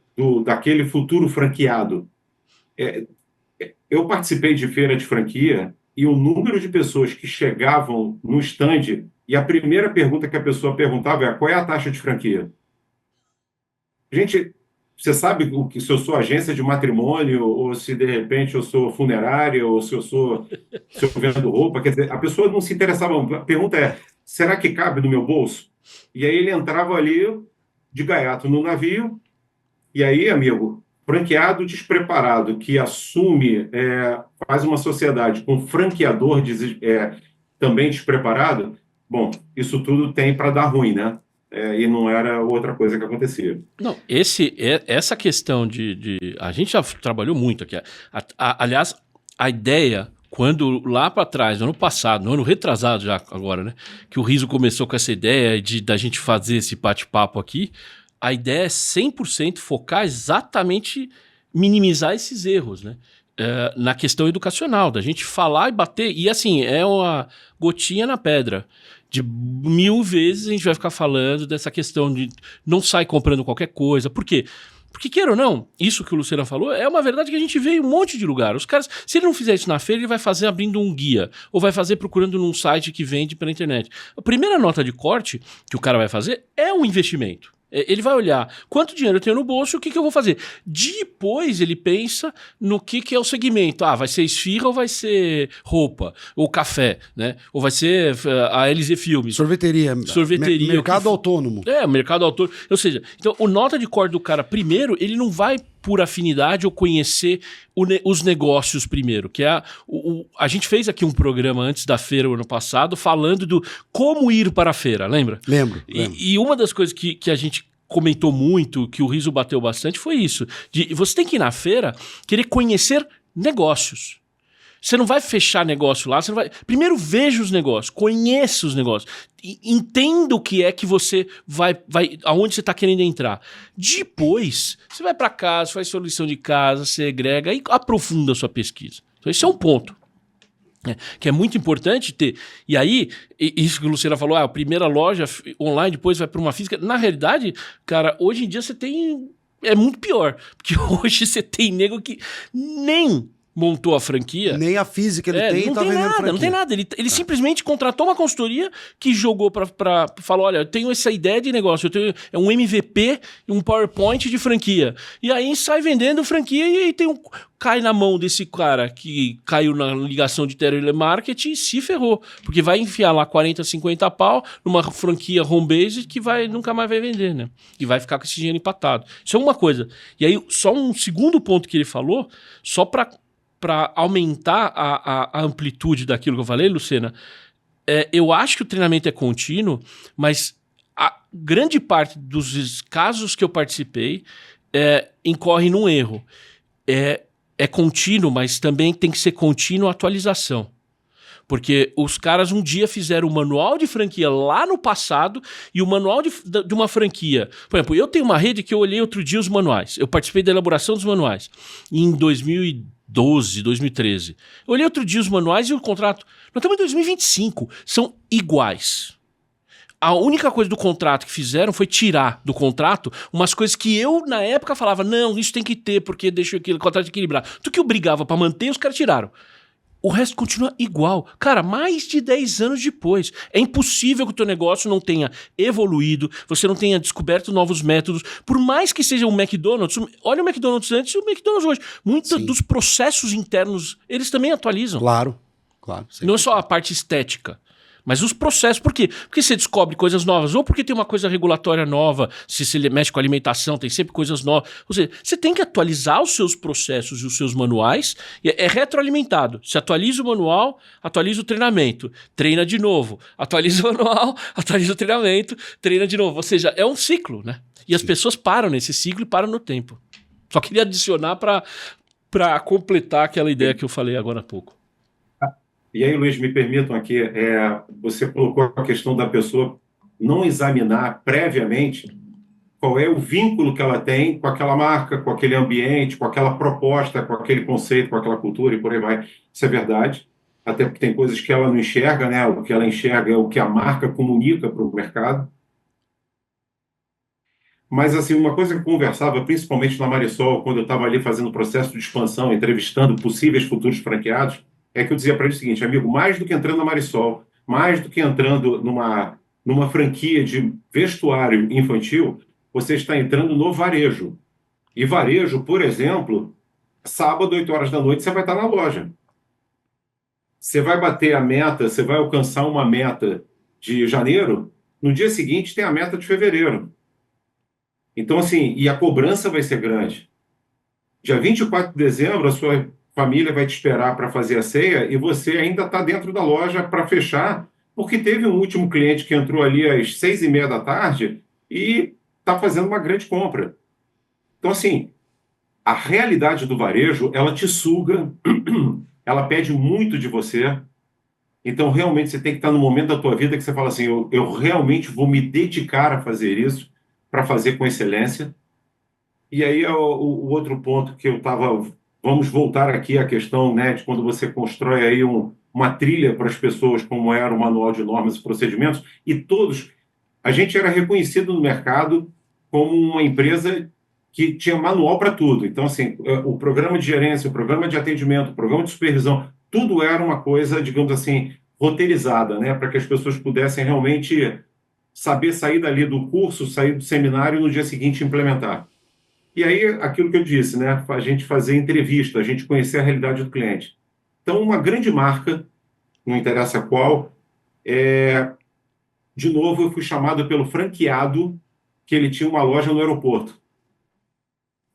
Daquele futuro franqueado. Eu participei de feira de franquia e o número de pessoas que chegavam no stand e a primeira pergunta que a pessoa perguntava é: qual é a taxa de franquia? Gente, você sabe se eu sou agência de matrimônio, ou se de repente eu sou funerária, ou se eu vendo roupa? Quer dizer, a pessoa não se interessava. A pergunta é: será que cabe no meu bolso? E aí ele entrava ali de gaiato no navio, e aí, amigo, franqueado despreparado, que assume, faz uma sociedade com franqueador também despreparado, bom, isso tudo tem para dar ruim, né? E não era outra coisa que acontecia. Não, essa questão de... A gente já trabalhou muito aqui. Aliás, a ideia, quando lá para trás, no ano passado, no ano retrasado já agora, né? Que o Riso começou com essa ideia da gente fazer esse bate-papo aqui, a ideia é 100% focar exatamente, minimizar esses erros, né? Na questão educacional, da gente falar e bater. E assim, é uma gotinha na pedra. De 1000 vezes a gente vai ficar falando dessa questão de não sair comprando qualquer coisa. Por quê? Porque, queira ou não, isso que o Lucena falou é uma verdade que a gente vê em um monte de lugar. Os caras, se ele não fizer isso na feira, ele vai fazer abrindo um guia, ou vai fazer procurando num site que vende pela internet. A primeira nota de corte que o cara vai fazer é um investimento. Ele vai olhar quanto dinheiro eu tenho no bolso e o que eu vou fazer. Depois ele pensa no que é o segmento. Vai ser esfirra ou vai ser roupa? Ou café, né? Ou vai ser a LZ Filmes. Sorveteria. Mercado autônomo. Mercado autônomo. Ou seja, então o nota de corte do cara primeiro, ele não vai por afinidade ou conhecer os negócios primeiro. Que a gente fez aqui um programa antes da feira o ano passado falando do como ir para a feira, lembra? Lembro. E uma das coisas que a gente comentou muito, que o Riso bateu bastante, foi isso. Você tem que ir na feira querer conhecer negócios. Você não vai fechar negócio lá, você não vai... Primeiro veja os negócios, conheça os negócios, entenda o que é que você vai aonde você está querendo entrar. Depois, você vai para casa, faz sua lição de casa, segrega e aprofunda a sua pesquisa. Então esse é um ponto. Que é muito importante ter. E aí, isso que o Lucena falou, a primeira loja online, depois vai para uma física. Na realidade, cara, hoje em dia você tem... É muito pior, porque hoje você tem nego que nem montou a franquia. Nem a física ele tem e tá vendendo franquia. Não tem nada. Ele simplesmente contratou uma consultoria que jogou falou, olha, eu tenho essa ideia de negócio, eu tenho um MVP, um PowerPoint de franquia. E aí sai vendendo franquia e aí cai na mão desse cara que caiu na ligação de telemarketing e se ferrou. Porque vai enfiar lá 40, 50 pau numa franquia home-based que nunca mais vai vender, né? E vai ficar com esse dinheiro empatado. Isso é uma coisa. E aí, só um segundo ponto que ele falou, só para aumentar a amplitude daquilo que eu falei, Lucena, eu acho que o treinamento é contínuo, mas a grande parte dos casos que eu participei incorre num erro. É contínuo, mas também tem que ser contínuo a atualização. Porque os caras um dia fizeram o manual de franquia lá no passado e o manual de uma franquia. Por exemplo, eu tenho uma rede que eu olhei outro dia os manuais. Eu participei da elaboração dos manuais em 2012, 2013. Eu olhei outro dia os manuais e o contrato... Nós estamos em 2025. São iguais. A única coisa do contrato que fizeram foi tirar do contrato umas coisas que eu, na época, falava, não, isso tem que ter, porque deixa aquele contrato equilibrado. Tudo que eu brigava para manter, os caras tiraram. O resto continua igual. Cara, mais de 10 anos depois. É impossível que o teu negócio não tenha evoluído, você não tenha descoberto novos métodos. Por mais que seja um McDonald's, olha o McDonald's antes e o McDonald's hoje. Muitos dos processos internos, eles também atualizam. Claro. Não é só a parte estética, Mas os processos, por quê? Porque você descobre coisas novas, ou porque tem uma coisa regulatória nova, se você mexe com alimentação, tem sempre coisas novas. Ou seja, você tem que atualizar os seus processos e os seus manuais, e é retroalimentado. Se atualiza o manual, atualiza o treinamento, treina de novo, atualiza o manual, atualiza o treinamento, treina de novo. Ou seja, é um ciclo, né? E as pessoas param nesse ciclo e param no tempo. Só queria adicionar para completar aquela ideia que eu falei agora há pouco. E aí, Luiz, me permitam aqui, você colocou a questão da pessoa não examinar previamente qual é o vínculo que ela tem com aquela marca, com aquele ambiente, com aquela proposta, com aquele conceito, com aquela cultura e por aí vai. Isso é verdade, até porque tem coisas que ela não enxerga, né? O que ela enxerga é o que a marca comunica para o mercado. Mas, assim, uma coisa que eu conversava, principalmente na Marisol, quando eu estava ali fazendo o processo de expansão, entrevistando possíveis futuros franqueados, é que eu dizia para ele o seguinte: amigo, mais do que entrando na Marisol, mais do que entrando numa franquia de vestuário infantil, você está entrando no varejo. E varejo, por exemplo, sábado, 8 horas da noite, você vai estar na loja. Você vai bater a meta, você vai alcançar uma meta de janeiro, no dia seguinte tem a meta de fevereiro. Então, assim, e a cobrança vai ser grande. Dia 24 de dezembro, a sua família vai te esperar para fazer a ceia e você ainda está dentro da loja para fechar, porque teve um último cliente que entrou ali às 6h30 da tarde e está fazendo uma grande compra. Então, assim, a realidade do varejo, ela te suga, ela pede muito de você. Então, realmente, você tem que estar no momento da tua vida que você fala assim: eu realmente vou me dedicar a fazer isso, para fazer com excelência. E aí o outro ponto que eu estava... Vamos voltar aqui à questão, né, de quando você constrói aí uma trilha para as pessoas, como era o manual de normas e procedimentos, e todos... A gente era reconhecido no mercado como uma empresa que tinha manual para tudo. Então, assim, o programa de gerência, o programa de atendimento, o programa de supervisão, tudo era uma coisa, digamos assim, roteirizada, né, para que as pessoas pudessem realmente saber sair dali do curso, sair do seminário e no dia seguinte implementar. E aí, aquilo que eu disse, né, a gente fazer entrevista, a gente conhecer a realidade do cliente. Então, uma grande marca, não interessa qual, de novo, eu fui chamado pelo franqueado que ele tinha uma loja no aeroporto.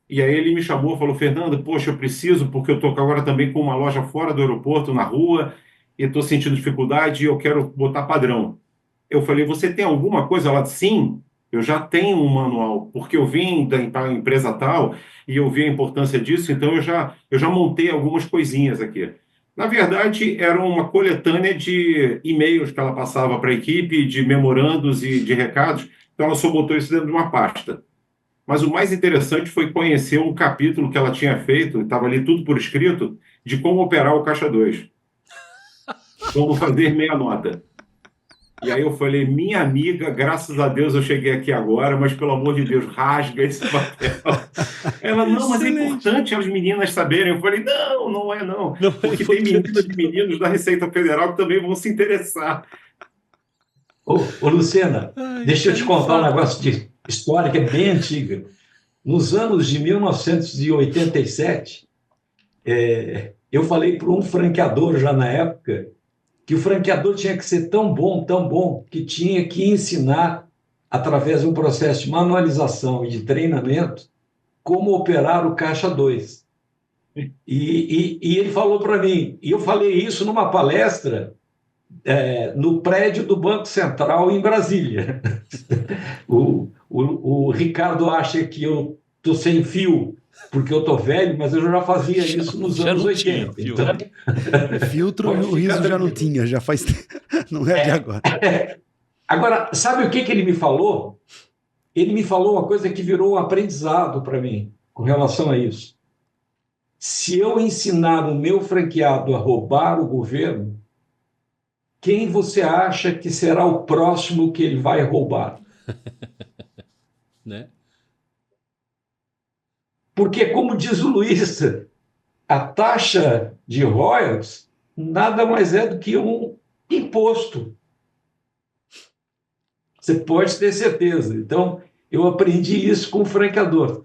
E aí ele me chamou, falou: Fernando, poxa, eu preciso, porque eu estou agora também com uma loja fora do aeroporto, na rua, e estou sentindo dificuldade e eu quero botar padrão. Eu falei: você tem alguma coisa? Ela disse: sim, eu já tenho um manual, porque eu vim da empresa tal e eu vi a importância disso, então eu já montei algumas coisinhas aqui. Na verdade, era uma coletânea de e-mails que ela passava para a equipe, de memorandos e de recados, então ela só botou isso dentro de uma pasta. Mas o mais interessante foi conhecer um capítulo que ela tinha feito, estava ali tudo por escrito, de como operar o Caixa 2. Como fazer meia nota. E aí eu falei: minha amiga, graças a Deus eu cheguei aqui agora, mas pelo amor de Deus, rasga esse papel. Ela: não, mas é importante as meninas saberem. Eu falei: não, não é não. Porque tem meninas e meninos da Receita Federal que também vão se interessar. Ô Luciana, deixa eu te contar um negócio de história que é bem antiga. Nos anos de 1987, eu falei para um franqueador já na época que o franqueador tinha que ser tão bom, que tinha que ensinar, através de um processo de manualização e de treinamento, como operar o Caixa 2. E ele falou para mim, e eu falei isso numa palestra no prédio do Banco Central em Brasília. O Ricardo acha que eu estou sem fio, porque eu estou velho, mas eu já fazia isso nos anos 80. Então, filtro o riso já não tinha, já faz tempo. Não é de agora. Agora, sabe o que ele me falou? Ele me falou uma coisa que virou um aprendizado para mim com relação a isso. Se eu ensinar o meu franqueado a roubar o governo, quem você acha que será o próximo que ele vai roubar? Né? Porque, como diz o Luiz, a taxa de royalties nada mais é do que um imposto. Você pode ter certeza. Então, eu aprendi isso com o franqueador.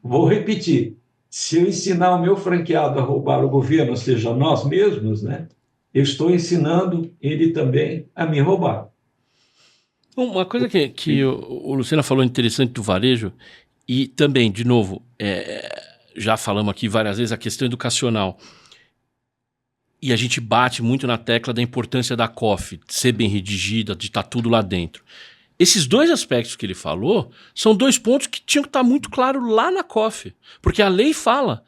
Vou repetir. Se eu ensinar o meu franqueado a roubar o governo, ou seja, nós mesmos, né, eu estou ensinando ele também a me roubar. Uma coisa que o Lucena falou interessante do varejo, e também, de novo, já falamos aqui várias vezes, a questão educacional. E a gente bate muito na tecla da importância da COF, de ser bem redigida, de estar tudo lá dentro. Esses dois aspectos que ele falou são dois pontos que tinham que estar muito claro lá na COF. Porque a lei fala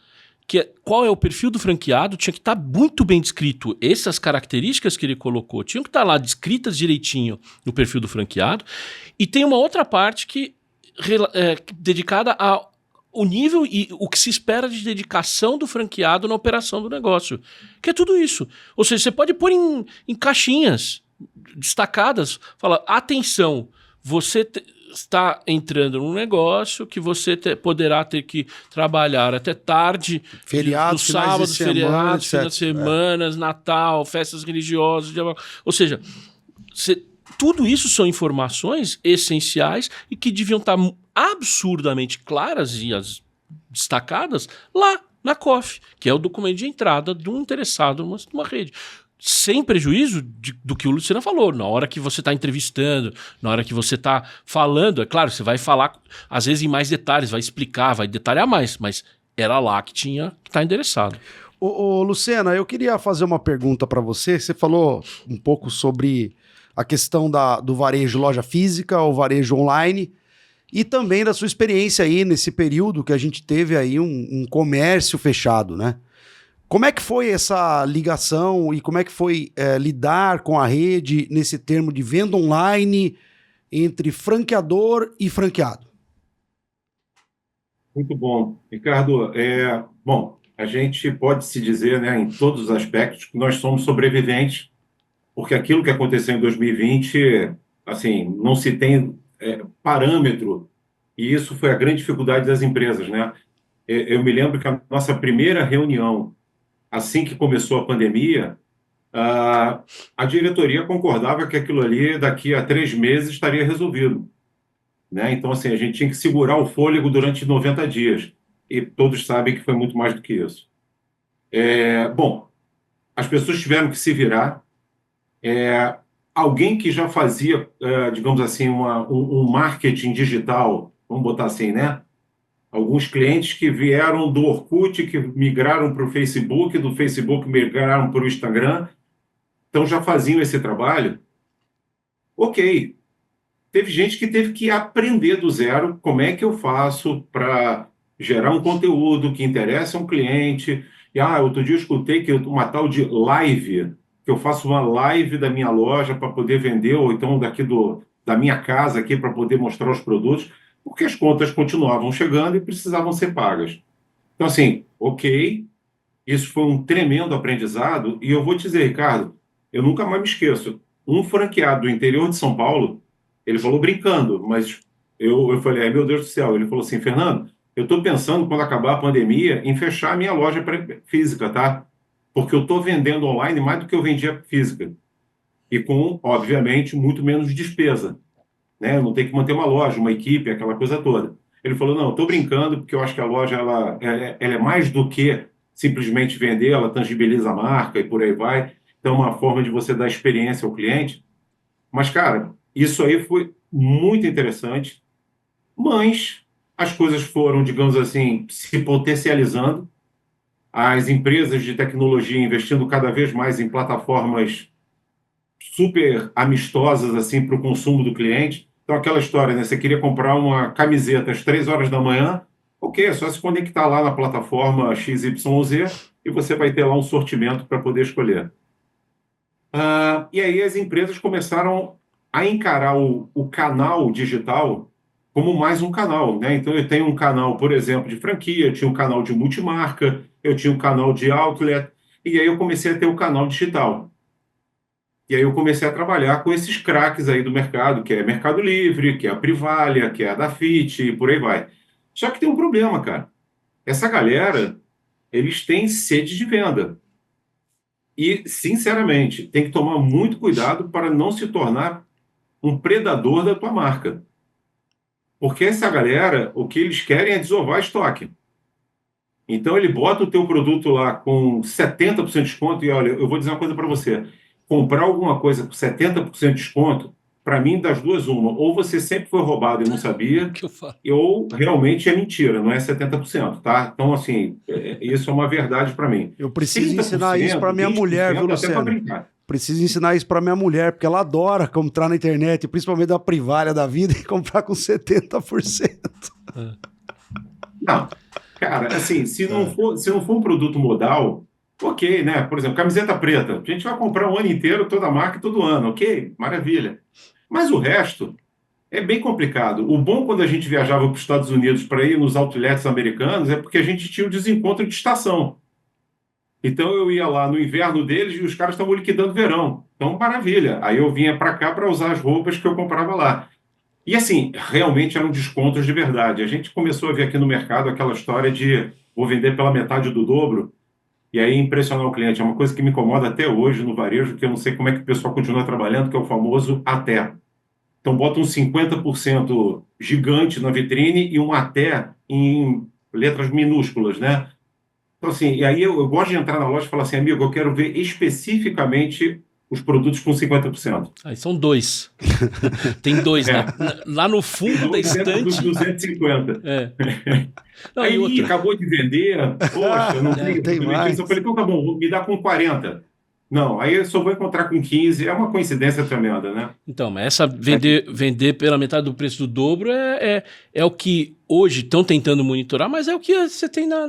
qual é o perfil do franqueado, tinha que estar muito bem descrito. Essas características que ele colocou tinham que estar lá descritas direitinho no perfil do franqueado. E tem uma outra parte dedicada ao nível e o que se espera de dedicação do franqueado na operação do negócio. Que é tudo isso. Ou seja, você pode pôr em caixinhas destacadas, fala, atenção, você está entrando num negócio que você poderá ter que trabalhar até tarde, feriados, no sábado, feriados, etc. finais de semanas, Natal, festas religiosas, ou seja, tudo isso são informações essenciais e que deviam estar absurdamente claras e destacadas lá na COF, que é o documento de entrada de um interessado numa rede. Sem prejuízo do que o Lucena falou, na hora que você está entrevistando, na hora que você está falando, é claro, você vai falar, às vezes, em mais detalhes, vai explicar, vai detalhar mais, mas era lá que tinha que estar endereçado. Ô, Lucena, eu queria fazer uma pergunta para você. Você falou um pouco sobre a questão do varejo loja física ou varejo online e também da sua experiência aí nesse período que a gente teve aí um comércio fechado, né? Como é que foi essa ligação e como é que foi lidar com a rede nesse termo de venda online entre franqueador e franqueado? Muito bom. Ricardo, bom, a gente pode se dizer, né, em todos os aspectos, que nós somos sobreviventes, porque aquilo que aconteceu em 2020, assim, não se tem parâmetro, e isso foi a grande dificuldade das empresas, né? Eu me lembro que a nossa primeira reunião, assim que começou a pandemia, a diretoria concordava que aquilo ali, daqui a 3 meses, estaria resolvido, né? Então, assim, a gente tinha que segurar o fôlego durante 90 dias. E todos sabem que foi muito mais do que isso. Bom, as pessoas tiveram que se virar. Alguém que já fazia, digamos assim, um marketing digital, vamos botar assim, né? Alguns clientes que vieram do Orkut, que migraram para o Facebook, do Facebook migraram para o Instagram, então já faziam esse trabalho. Ok. Teve gente que teve que aprender do zero como é que eu faço para gerar um conteúdo que interessa a um cliente. E, outro dia eu escutei que uma tal de live, que eu faço uma live da minha loja para poder vender, ou então daqui da minha casa aqui para poder mostrar os produtos, porque as contas continuavam chegando e precisavam ser pagas. Então, assim, ok, isso foi um tremendo aprendizado, e eu vou te dizer, Ricardo, eu nunca mais me esqueço, um franqueado do interior de São Paulo, ele falou brincando, mas eu falei, meu Deus do céu, ele falou assim, Fernando, eu estou pensando, quando acabar a pandemia, em fechar a minha loja física, tá? Porque eu estou vendendo online mais do que eu vendia física. E com, obviamente, muito menos despesa, né? Eu não tenho que manter uma loja, uma equipe, aquela coisa toda. Ele falou, não, estou brincando, porque eu acho que a loja ela é mais do que simplesmente vender, ela tangibiliza a marca e por aí vai. Então, é uma forma de você dar experiência ao cliente. Mas, cara, isso aí foi muito interessante, mas as coisas foram, digamos assim, se potencializando, as empresas de tecnologia investindo cada vez mais em plataformas super amistosas assim para o consumo do cliente. Então, aquela história, né? Você queria comprar uma camiseta às 3 horas da manhã, ok, é só se conectar lá na plataforma XYZ e você vai ter lá um sortimento para poder escolher. E aí as empresas começaram a encarar o canal digital como mais um canal, né? Então, eu tenho um canal, por exemplo, de franquia, eu tinha um canal de multimarca, eu tinha um canal de outlet, e aí eu comecei a ter um canal digital. E aí eu comecei a trabalhar com esses craques aí do mercado, que é Mercado Livre, que é a Privalia, que é a Dafit, e por aí vai. Só que tem um problema, cara. Essa galera, eles têm sede de venda. E, sinceramente, tem que tomar muito cuidado para não se tornar um predador da tua marca. Porque essa galera, o que eles querem é desovar estoque. Então ele bota o teu produto lá com 70% de desconto e olha, eu vou dizer uma coisa para você. Comprar alguma coisa com 70% de desconto, para mim, das duas, uma. Ou você sempre foi roubado e não sabia, que eu falo. ou realmente é mentira, não é 70%, tá? Então, assim, isso é uma verdade para mim. Eu preciso 30%, ensinar isso para minha mulher, viu, até para Luciano? brincar. Preciso ensinar isso para minha mulher, porque ela adora entrar na internet, principalmente da Privalha da vida, e comprar com 70%. Não, cara, assim, se não for um produto modal, ok, né? Por exemplo, camiseta preta. A gente vai comprar o ano inteiro, toda marca, todo ano, ok? Maravilha. Mas o resto é bem complicado. O bom quando a gente viajava para os Estados Unidos para ir nos outlets americanos é porque a gente tinha o desencontro de estação. Então eu ia lá no inverno deles e os caras estavam liquidando verão. Então, maravilha. Aí eu vinha para cá para usar as roupas que eu comprava lá. E assim, realmente eram descontos de verdade. A gente começou a ver aqui no mercado aquela história de vou vender pela metade do dobro e aí impressionar o cliente. É uma coisa que me incomoda até hoje no varejo, que eu não sei como é que o pessoal continua trabalhando, que é o famoso até. Então bota um 50% gigante na vitrine e um até em letras minúsculas, né? Então assim, e aí eu gosto de entrar na loja e falar assim, amigo, eu quero ver especificamente os produtos com 50%. Aí são dois. Tem dois, né? Lá no fundo da estante. Dos 250. É. Não, Aí e outra. acabou de vender, poxa, não tem mais. Eu falei, então tá bom, me dá com 40. Não, aí eu só vou encontrar com 15. É uma coincidência tremenda, né? Então, mas essa vender pela metade do preço do dobro é o que hoje estão tentando monitorar, mas é o que você tem na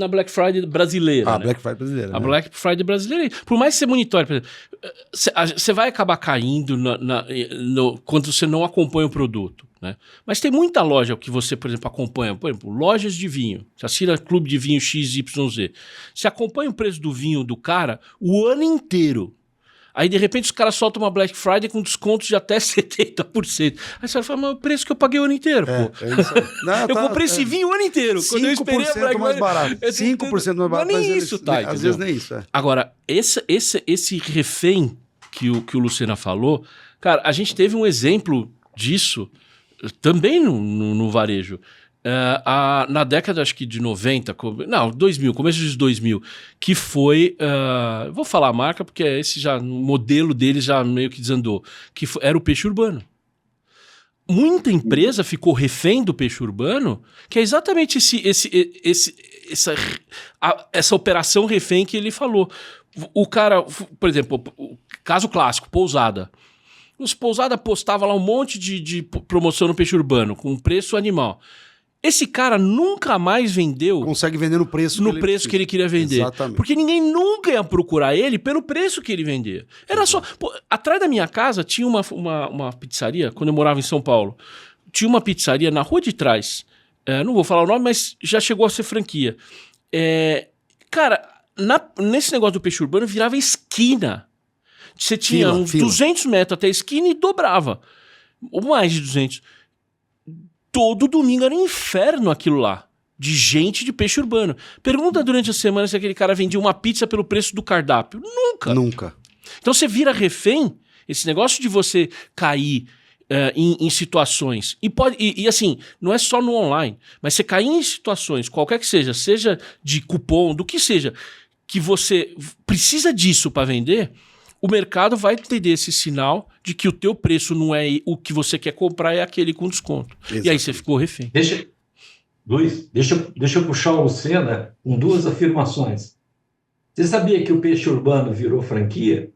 Black Friday brasileira. Ah, né? Black Friday brasileira. A Black Friday brasileira. Por mais que você monitore, por exemplo, você vai acabar caindo quando você não acompanha o produto. Né? Mas tem muita loja que você, por exemplo, acompanha. Por exemplo, lojas de vinho. Você assina Clube de Vinho XYZ. Você acompanha o preço do vinho do cara o ano inteiro. Aí, de repente, os caras soltam uma Black Friday com descontos de até 70%. Aí você fala, mas o preço que eu paguei o ano inteiro, pô. É isso aí. Não, Eu comprei esse vinho o ano inteiro. Quando eu esperei a Black Friday... mais barato. 5% mais barato. Não é nem isso, tá? Às vezes nem isso, é. Agora, esse refém que o Lucena falou, cara, a gente teve um exemplo disso também no varejo. Na década, acho que de 90, 2000, começo de 2000, que foi, vou falar a marca, porque o modelo dele já meio que desandou, era o peixe urbano. Muita empresa ficou refém do peixe urbano, que é exatamente essa operação refém que ele falou. O cara, por exemplo, caso clássico, Pousada. Os Pousada postava lá um monte de promoção no peixe urbano, com preço animal. Esse cara nunca mais vendeu... Consegue vender no preço que ele queria vender. Exatamente. Porque ninguém nunca ia procurar ele pelo preço que ele vendia. Era só... Pô, atrás da minha casa tinha uma pizzaria, quando eu morava em São Paulo. Tinha uma pizzaria na rua de trás. Não vou falar o nome, mas já chegou a ser franquia. Cara, nesse negócio do peixe urbano, virava esquina. Você tinha uns 200 metros até a esquina e dobrava. Ou mais de 200. Todo domingo era um inferno aquilo lá. De gente de peixe urbano. Pergunta durante a semana se aquele cara vendia uma pizza pelo preço do cardápio. Nunca. Então você vira refém. Esse negócio de você cair em situações. E assim, não é só no online. Mas você cair em situações, qualquer que seja de cupom, do que seja, que você precisa disso para vender... O mercado vai entender esse sinal de que o teu preço não é o que você quer comprar, é aquele com desconto. Exatamente. E aí você ficou refém. Luiz, deixa eu puxar o Lucena com duas afirmações. Você sabia que o peixe urbano virou franquia?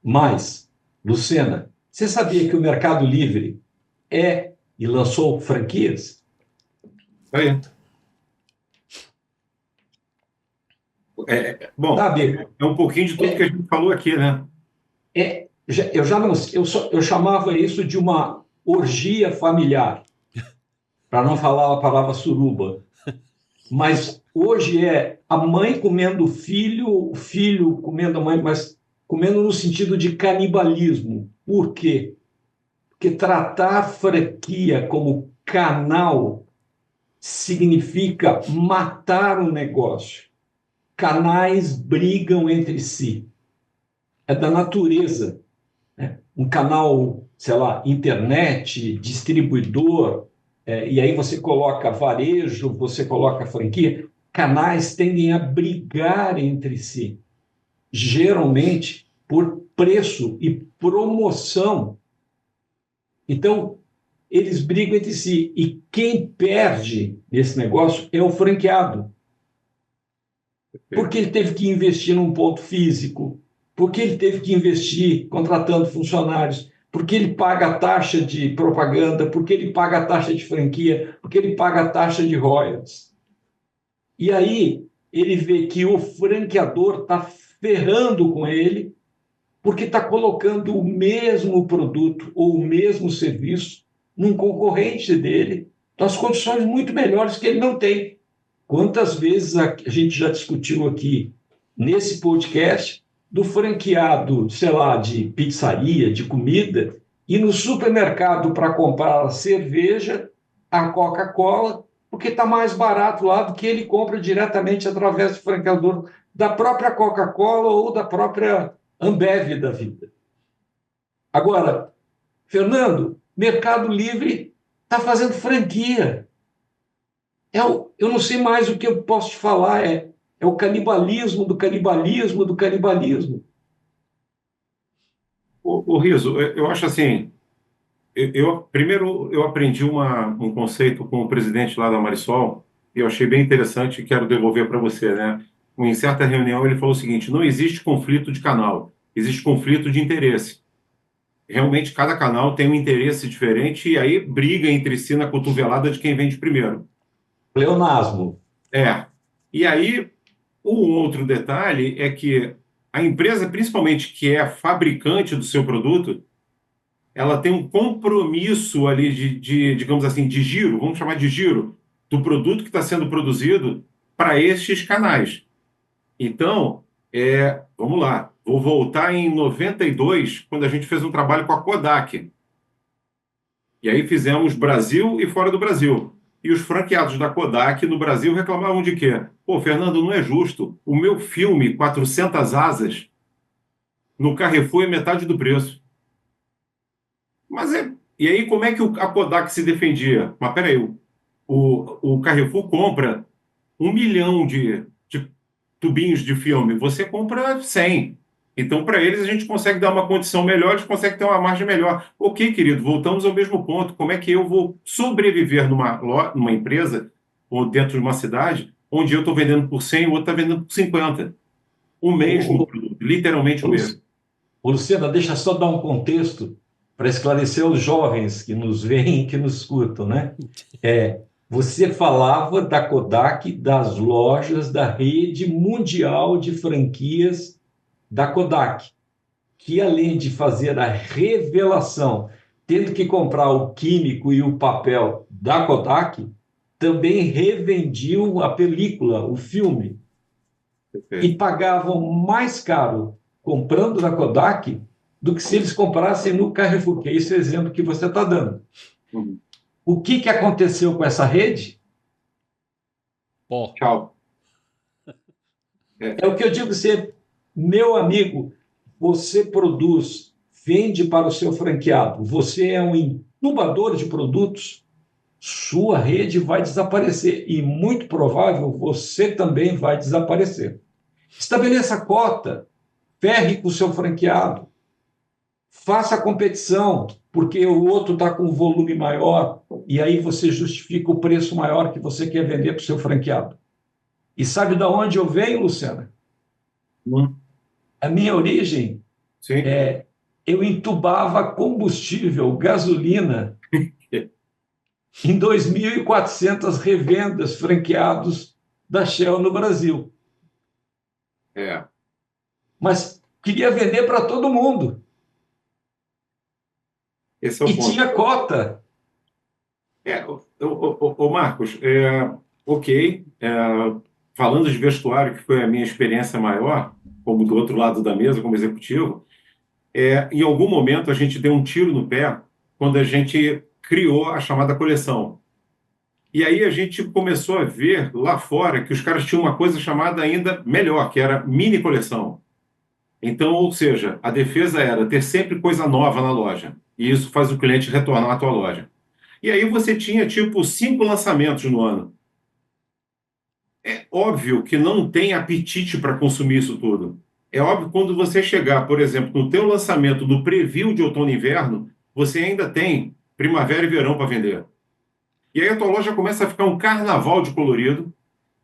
Mas, Lucena, você sabia que o Mercado Livre e lançou franquias? Bom, sabe, é um pouquinho de tudo que a gente falou aqui, né? Eu chamava isso de uma orgia familiar, para não falar a palavra suruba. Mas hoje é a mãe comendo o filho comendo a mãe, mas comendo no sentido de canibalismo. Por quê? Porque tratar a franquia como canal significa matar o negócio. Canais brigam entre si. É da natureza. Né? Um canal, sei lá, internet, distribuidor, e aí você coloca varejo, você coloca franquia, canais tendem a brigar entre si, geralmente por preço e promoção. Então, eles brigam entre si. E quem perde nesse negócio é o franqueado. Porque ele teve que investir num ponto físico, porque ele teve que investir contratando funcionários, porque ele paga a taxa de propaganda, porque ele paga a taxa de franquia, porque ele paga a taxa de royalties. E aí ele vê que o franqueador está ferrando com ele, porque está colocando o mesmo produto ou o mesmo serviço num concorrente dele, nas condições muito melhores que ele não tem. Quantas vezes a gente já discutiu aqui nesse podcast do franqueado, sei lá, de pizzaria, de comida, e no supermercado para comprar a cerveja, a Coca-Cola, porque está mais barato lá do que ele compra diretamente através do franqueador da própria Coca-Cola ou da própria Ambev da vida. Agora, Fernando, Mercado Livre está fazendo franquia. Eu não sei mais o que eu posso te falar, é o canibalismo do canibalismo do canibalismo. O Riso, eu acho assim, primeiro eu aprendi um conceito com o presidente lá da Marisol, e eu achei bem interessante e quero devolver para você, né? Em certa reunião ele falou o seguinte: não existe conflito de canal, existe conflito de interesse. Realmente cada canal tem um interesse diferente e aí briga entre si na cotovelada de quem vende primeiro. Pleonasmo. E aí o outro detalhe é que a empresa, principalmente que é a fabricante do seu produto, ela tem um compromisso ali digamos assim, de giro, vamos chamar de giro, do produto que está sendo produzido para estes canais. Então, vamos lá, vou voltar em 92, quando a gente fez um trabalho com a Kodak. E aí fizemos Brasil e fora do Brasil. E os franqueados da Kodak no Brasil reclamavam de quê? Pô, Fernando, não é justo. O meu filme, 400 asas, no Carrefour é metade do preço. E aí, como é que a Kodak se defendia? Mas peraí, o Carrefour compra 1 milhão de tubinhos de filme, você compra 100. Então, para eles, a gente consegue dar uma condição melhor, a gente consegue ter uma margem melhor. Ok, querido, voltamos ao mesmo ponto. Como é que eu vou sobreviver numa empresa ou dentro de uma cidade onde eu estou vendendo por 100 e o outro está vendendo por 50? O mesmo produto, literalmente o mesmo. Luciana, deixa só dar um contexto para esclarecer os jovens que nos veem e que nos escutam, né? Você falava da Kodak, das lojas da rede mundial de franquias da Kodak, que além de fazer a revelação, tendo que comprar o químico e o papel da Kodak, também revendiam a película, o filme, e pagavam mais caro comprando da Kodak do que se eles comprassem no Carrefour, que é esse exemplo que você está dando. O que aconteceu com essa rede? Tchau. É o que eu digo sempre, meu amigo, você produz, vende para o seu franqueado, você é um incubador de produtos, sua rede vai desaparecer e, muito provável, você também vai desaparecer. Estabeleça cota, ferre com o seu franqueado, faça competição, porque o outro está com um volume maior e aí você justifica o preço maior que você quer vender para o seu franqueado. E sabe de onde eu venho, Luciana? A minha origem eu entubava combustível, gasolina, em 2.400 revendas franqueados da Shell no Brasil. Mas queria vender para todo mundo. Esse é o ponto. Tinha cota. Marcos, ok. Falando de vestuário, que foi a minha experiência maior, como do outro lado da mesa, como executivo, em algum momento a gente deu um tiro no pé quando a gente criou a chamada coleção. E aí a gente começou a ver lá fora que os caras tinham uma coisa chamada ainda melhor, que era mini coleção. Então, ou seja, a defesa era ter sempre coisa nova na loja. E isso faz o cliente retornar à tua loja. E aí você tinha, tipo, 5 lançamentos no ano. É óbvio que não tem apetite para consumir isso tudo. É óbvio que quando você chegar, por exemplo, no teu lançamento do preview de outono e inverno, você ainda tem primavera e verão para vender. E aí a tua loja começa a ficar um carnaval de colorido,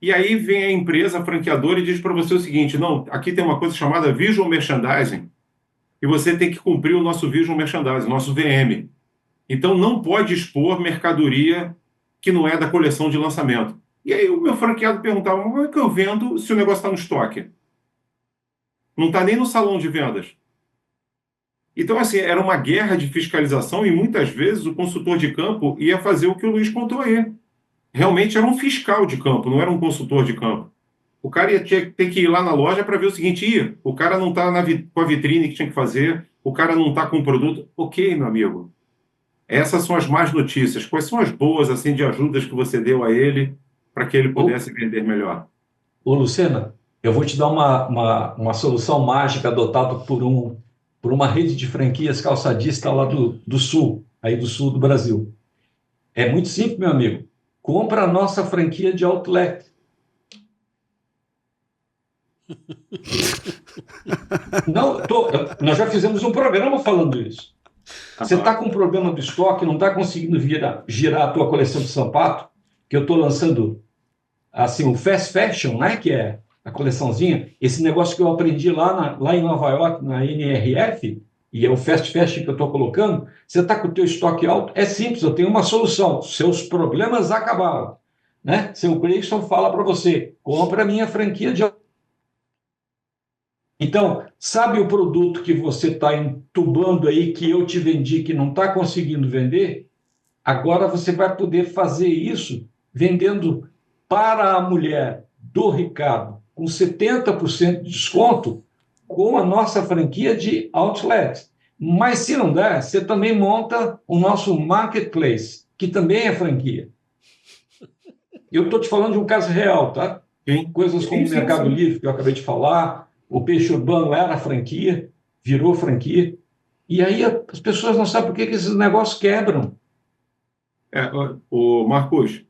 e aí vem a empresa a franqueadora e diz para você o seguinte: não, aqui tem uma coisa chamada Visual Merchandising, e você tem que cumprir o nosso Visual Merchandising, nosso VM. Então não pode expor mercadoria que não é da coleção de lançamento. E aí o meu franqueado perguntava: mas como é que eu vendo se o negócio está no estoque? Não está nem no salão de vendas. Então, assim, era uma guerra de fiscalização e muitas vezes o consultor de campo ia fazer o que o Luiz contou aí. Realmente era um fiscal de campo, não era um consultor de campo. O cara ia ter que ir lá na loja para ver o seguinte: o cara não está com a vitrine que tinha que fazer, o cara não está com o produto. Ok, meu amigo. Essas são as más notícias. Quais são as boas, assim, de ajudas que você deu a ele para que ele pudesse vender melhor? Ô, Lucena, eu vou te dar uma solução mágica adotada por uma rede de franquias calçadista lá do sul, aí do sul do Brasil. É muito simples, meu amigo. Compra a nossa franquia de outlet. Não, nós já fizemos um programa falando isso. Você está com um problema do estoque, não está conseguindo girar a tua coleção de sapato, que eu estou lançando assim, o fast fashion, né, que é a coleçãozinha, esse negócio que eu aprendi lá em Nova York, na NRF, e é o fast fashion que eu estou colocando. Você está com o teu estoque alto, é simples, eu tenho uma solução: seus problemas acabaram, né? Seu Grayson fala para você: compra a minha franquia de... Então, sabe o produto que você está entubando aí, que eu te vendi, que não está conseguindo vender? Agora você vai poder fazer isso vendendo para a mulher do Ricardo com 70% de desconto com a nossa franquia de outlet. Mas se não der, você também monta o nosso marketplace, que também é franquia. Eu estou te falando de um caso real, tá? Sim. Coisas como o Mercado Livre, que eu acabei de falar, o Peixe Urbano era franquia, virou franquia, e aí as pessoas não sabem por que esses negócios quebram. O Marcos,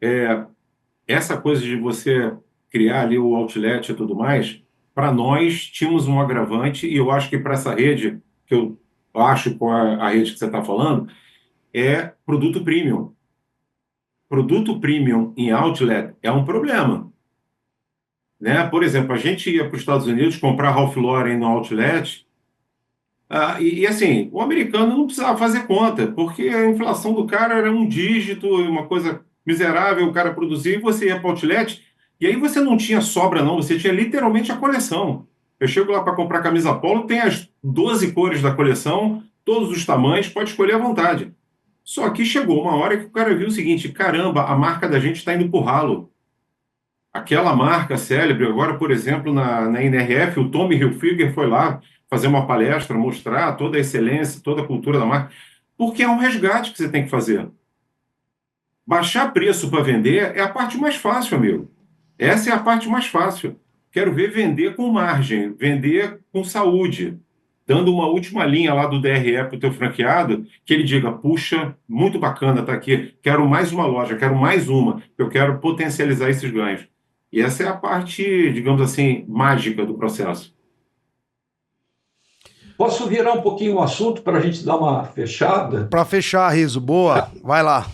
essa coisa de você criar ali o outlet e tudo mais, para nós tínhamos um agravante, e eu acho que para essa rede, que eu acho com a rede que você está falando, é produto premium. Produto premium em outlet é um problema, né? Por exemplo, a gente ia para os Estados Unidos comprar Ralph Lauren no outlet, e assim, o americano não precisava fazer conta, porque a inflação do cara era um dígito, uma coisa miserável, o cara produzia, e você ia para o outlet, e aí você não tinha sobra, não, você tinha literalmente a coleção. Eu chego lá para comprar camisa polo, tem as 12 cores da coleção, todos os tamanhos, pode escolher à vontade. Só que chegou uma hora que o cara viu o seguinte: caramba, a marca da gente está indo pro ralo. Aquela marca célebre, agora, por exemplo, na NRF, o Tommy Hilfiger foi lá fazer uma palestra, mostrar toda a excelência, toda a cultura da marca, porque é um resgate que você tem que fazer. Baixar preço para vender é a parte mais fácil, amigo. Essa é a parte mais fácil. Quero ver vender com margem, vender com saúde, dando uma última linha lá do DRE para o teu franqueado, que ele diga: puxa, muito bacana estar aqui, quero mais uma loja, quero mais uma, eu quero potencializar esses ganhos. E essa é a parte, digamos assim, mágica do processo. Posso virar um pouquinho o assunto para a gente dar uma fechada? Para fechar, Riso, boa, vai lá.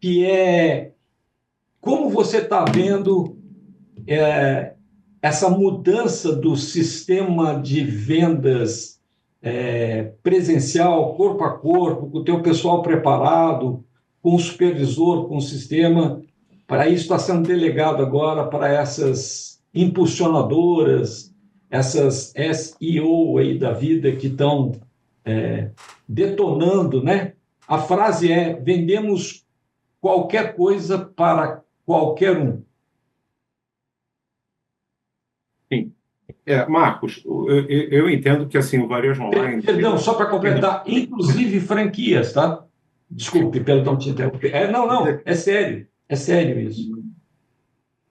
Que é como você está vendo essa mudança do sistema de vendas presencial, corpo a corpo, com o teu pessoal preparado, com o supervisor, com o sistema. Para isso está sendo delegado agora para essas impulsionadoras, essas SEO aí da vida que estão detonando, né? A frase é: vendemos qualquer coisa para qualquer um. Sim. Marcos, eu entendo que assim, o varejo online... Perdão, só para completar, inclusive franquias, tá? Desculpe, perdão te interromper. Não, é sério isso.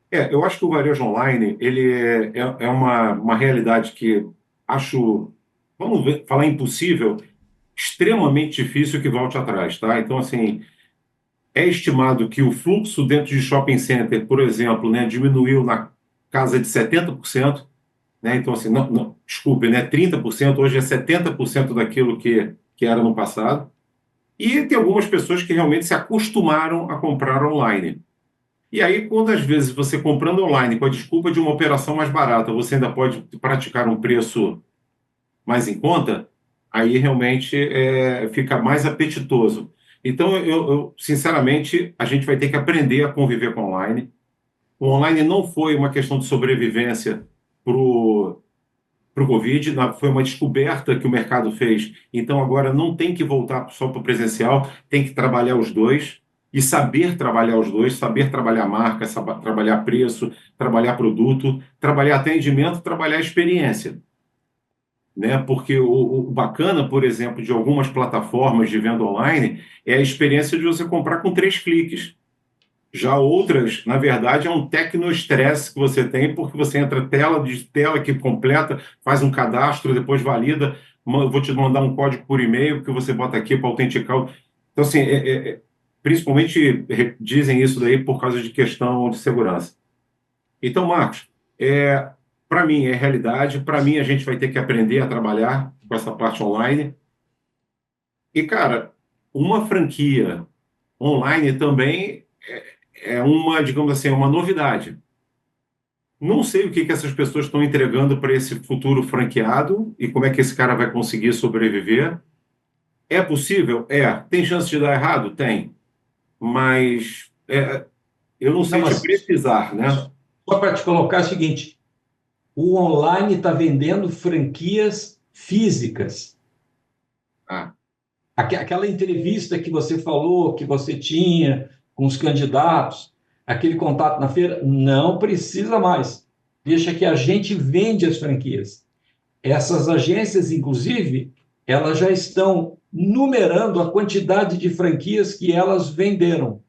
Eu acho que o varejo online ele é uma realidade que acho, falar impossível, extremamente difícil que volte atrás, tá? Então, assim, é estimado que o fluxo dentro de shopping center, por exemplo, né, diminuiu na casa de 70%, né? Então, assim, desculpe, né, 30%, hoje é 70% daquilo que era no passado. E tem algumas pessoas que realmente se acostumaram a comprar online. E aí, quando às vezes você comprando online com a desculpa de uma operação mais barata, você ainda pode praticar um preço mais em conta, aí realmente fica mais apetitoso. Então, sinceramente, a gente vai ter que aprender a conviver com o online. O online não foi uma questão de sobrevivência para o Covid, foi uma descoberta que o mercado fez. Então, agora não tem que voltar só para o presencial, tem que trabalhar os dois e saber trabalhar os dois, saber trabalhar marca, trabalhar preço, trabalhar produto, trabalhar atendimento, trabalhar experiência. Né? Porque o bacana, por exemplo, de algumas plataformas de venda online é a experiência de você comprar com 3 cliques. Já outras, na verdade, é um tecnoestresse que você tem, porque você entra tela que completa, faz um cadastro, depois valida, vou te mandar um código por e-mail que você bota aqui para autenticar. Então, assim, principalmente dizem isso daí por causa de questão de segurança. Então, Marcos, para mim é realidade, para mim a gente vai ter que aprender a trabalhar com essa parte online. E, cara, uma franquia online também é uma, digamos assim, uma novidade. Não sei o que essas pessoas estão entregando para esse futuro franqueado e como é que esse cara vai conseguir sobreviver. É possível? Tem chance de dar errado? Tem. Mas eu não sei te precisar, né? Só para te colocar é o seguinte, o online está vendendo franquias físicas. Aquela entrevista que você falou, que você tinha com os candidatos, aquele contato na feira, não precisa mais. Deixa que a gente vende as franquias. Essas agências, inclusive, elas já estão numerando a quantidade de franquias que elas venderam.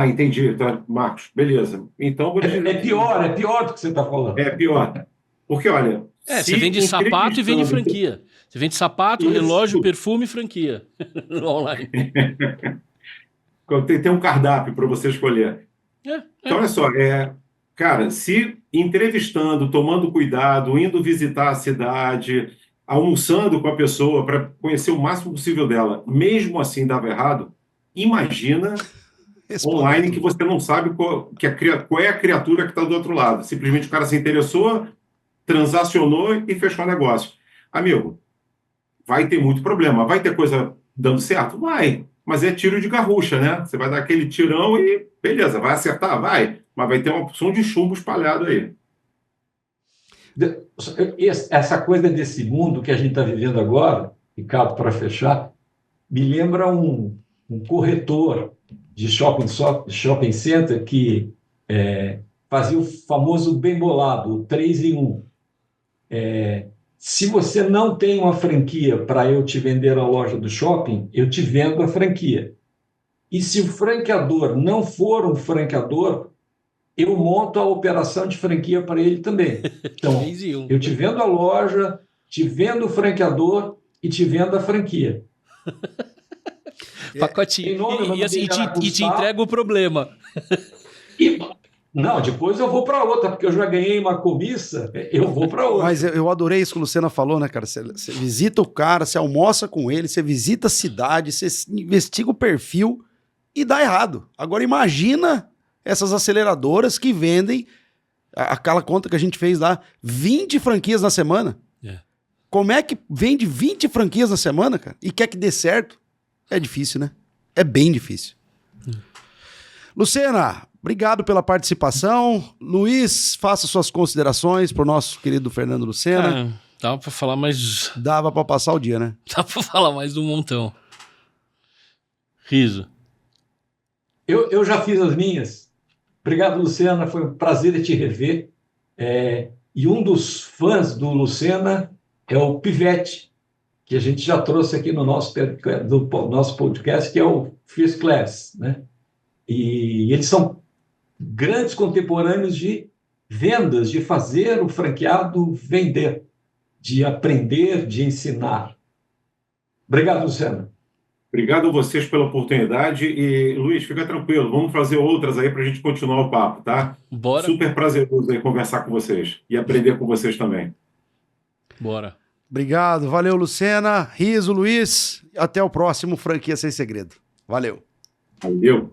Entendi, tá, Marcos. Beleza. Então, é pior do que você está falando. É pior. Porque, olha... você vende sapato e vende franquia. Você vende sapato, relógio, perfume e franquia. Online. Tem um cardápio para você escolher. Então, olha só, cara, se entrevistando, tomando cuidado, indo visitar a cidade, almoçando com a pessoa para conhecer o máximo possível dela, mesmo assim dava errado, imagina online que você não sabe qual é a criatura que está do outro lado. Simplesmente o cara se interessou, transacionou e fechou o negócio. Amigo, vai ter muito problema. Vai ter coisa dando certo? Vai. Mas é tiro de garrucha, né? Você vai dar aquele tirão e beleza, vai acertar? Vai. Mas vai ter uma opção de chumbo espalhado aí. Essa coisa desse mundo que a gente está vivendo agora, Ricardo, para fechar, me lembra um corretor de shopping center que fazia o famoso bem bolado, o 3 em 1. Se você não tem uma franquia para eu te vender a loja do shopping, eu te vendo a franquia. E se o franqueador não for um franqueador, eu monto a operação de franquia para ele também. Então, eu te vendo a loja, te vendo o franqueador e te vendo a franquia. Pacotinho. E te entrega o problema. Não, depois eu vou para outra, porque eu já ganhei uma comissa, eu vou para outra. Mas eu adorei isso que o Lucena falou, né, cara? Você visita o cara, você almoça com ele, você visita a cidade, você investiga o perfil e dá errado. Agora imagina essas aceleradoras que vendem aquela conta que a gente fez lá, 20 franquias na semana. Como é que vende 20 franquias na semana, cara? E quer que dê certo? É difícil, né? É bem difícil. Lucena, obrigado pela participação. Luiz, faça suas considerações para o nosso querido Fernando Lucena. Dava para falar mais... Dava para passar o dia, né? Dava para falar mais de um montão. Riso. Eu já fiz as minhas. Obrigado, Lucena. Foi um prazer te rever. E um dos fãs do Lucena é o Pivete, que a gente já trouxe aqui no nosso podcast, que é o First Class, né? E eles são grandes contemporâneos de vendas, de fazer o franqueado vender, de aprender, de ensinar. Obrigado, Lucena. Obrigado a vocês pela oportunidade e, Luiz, fica tranquilo, vamos fazer outras aí para a gente continuar o papo, tá? Bora. Super prazeroso aí conversar com vocês e aprender com vocês também. Bora. Obrigado, valeu, Lucena, Riso, Luiz, até o próximo Franquia Sem Segredo. Valeu. Valeu.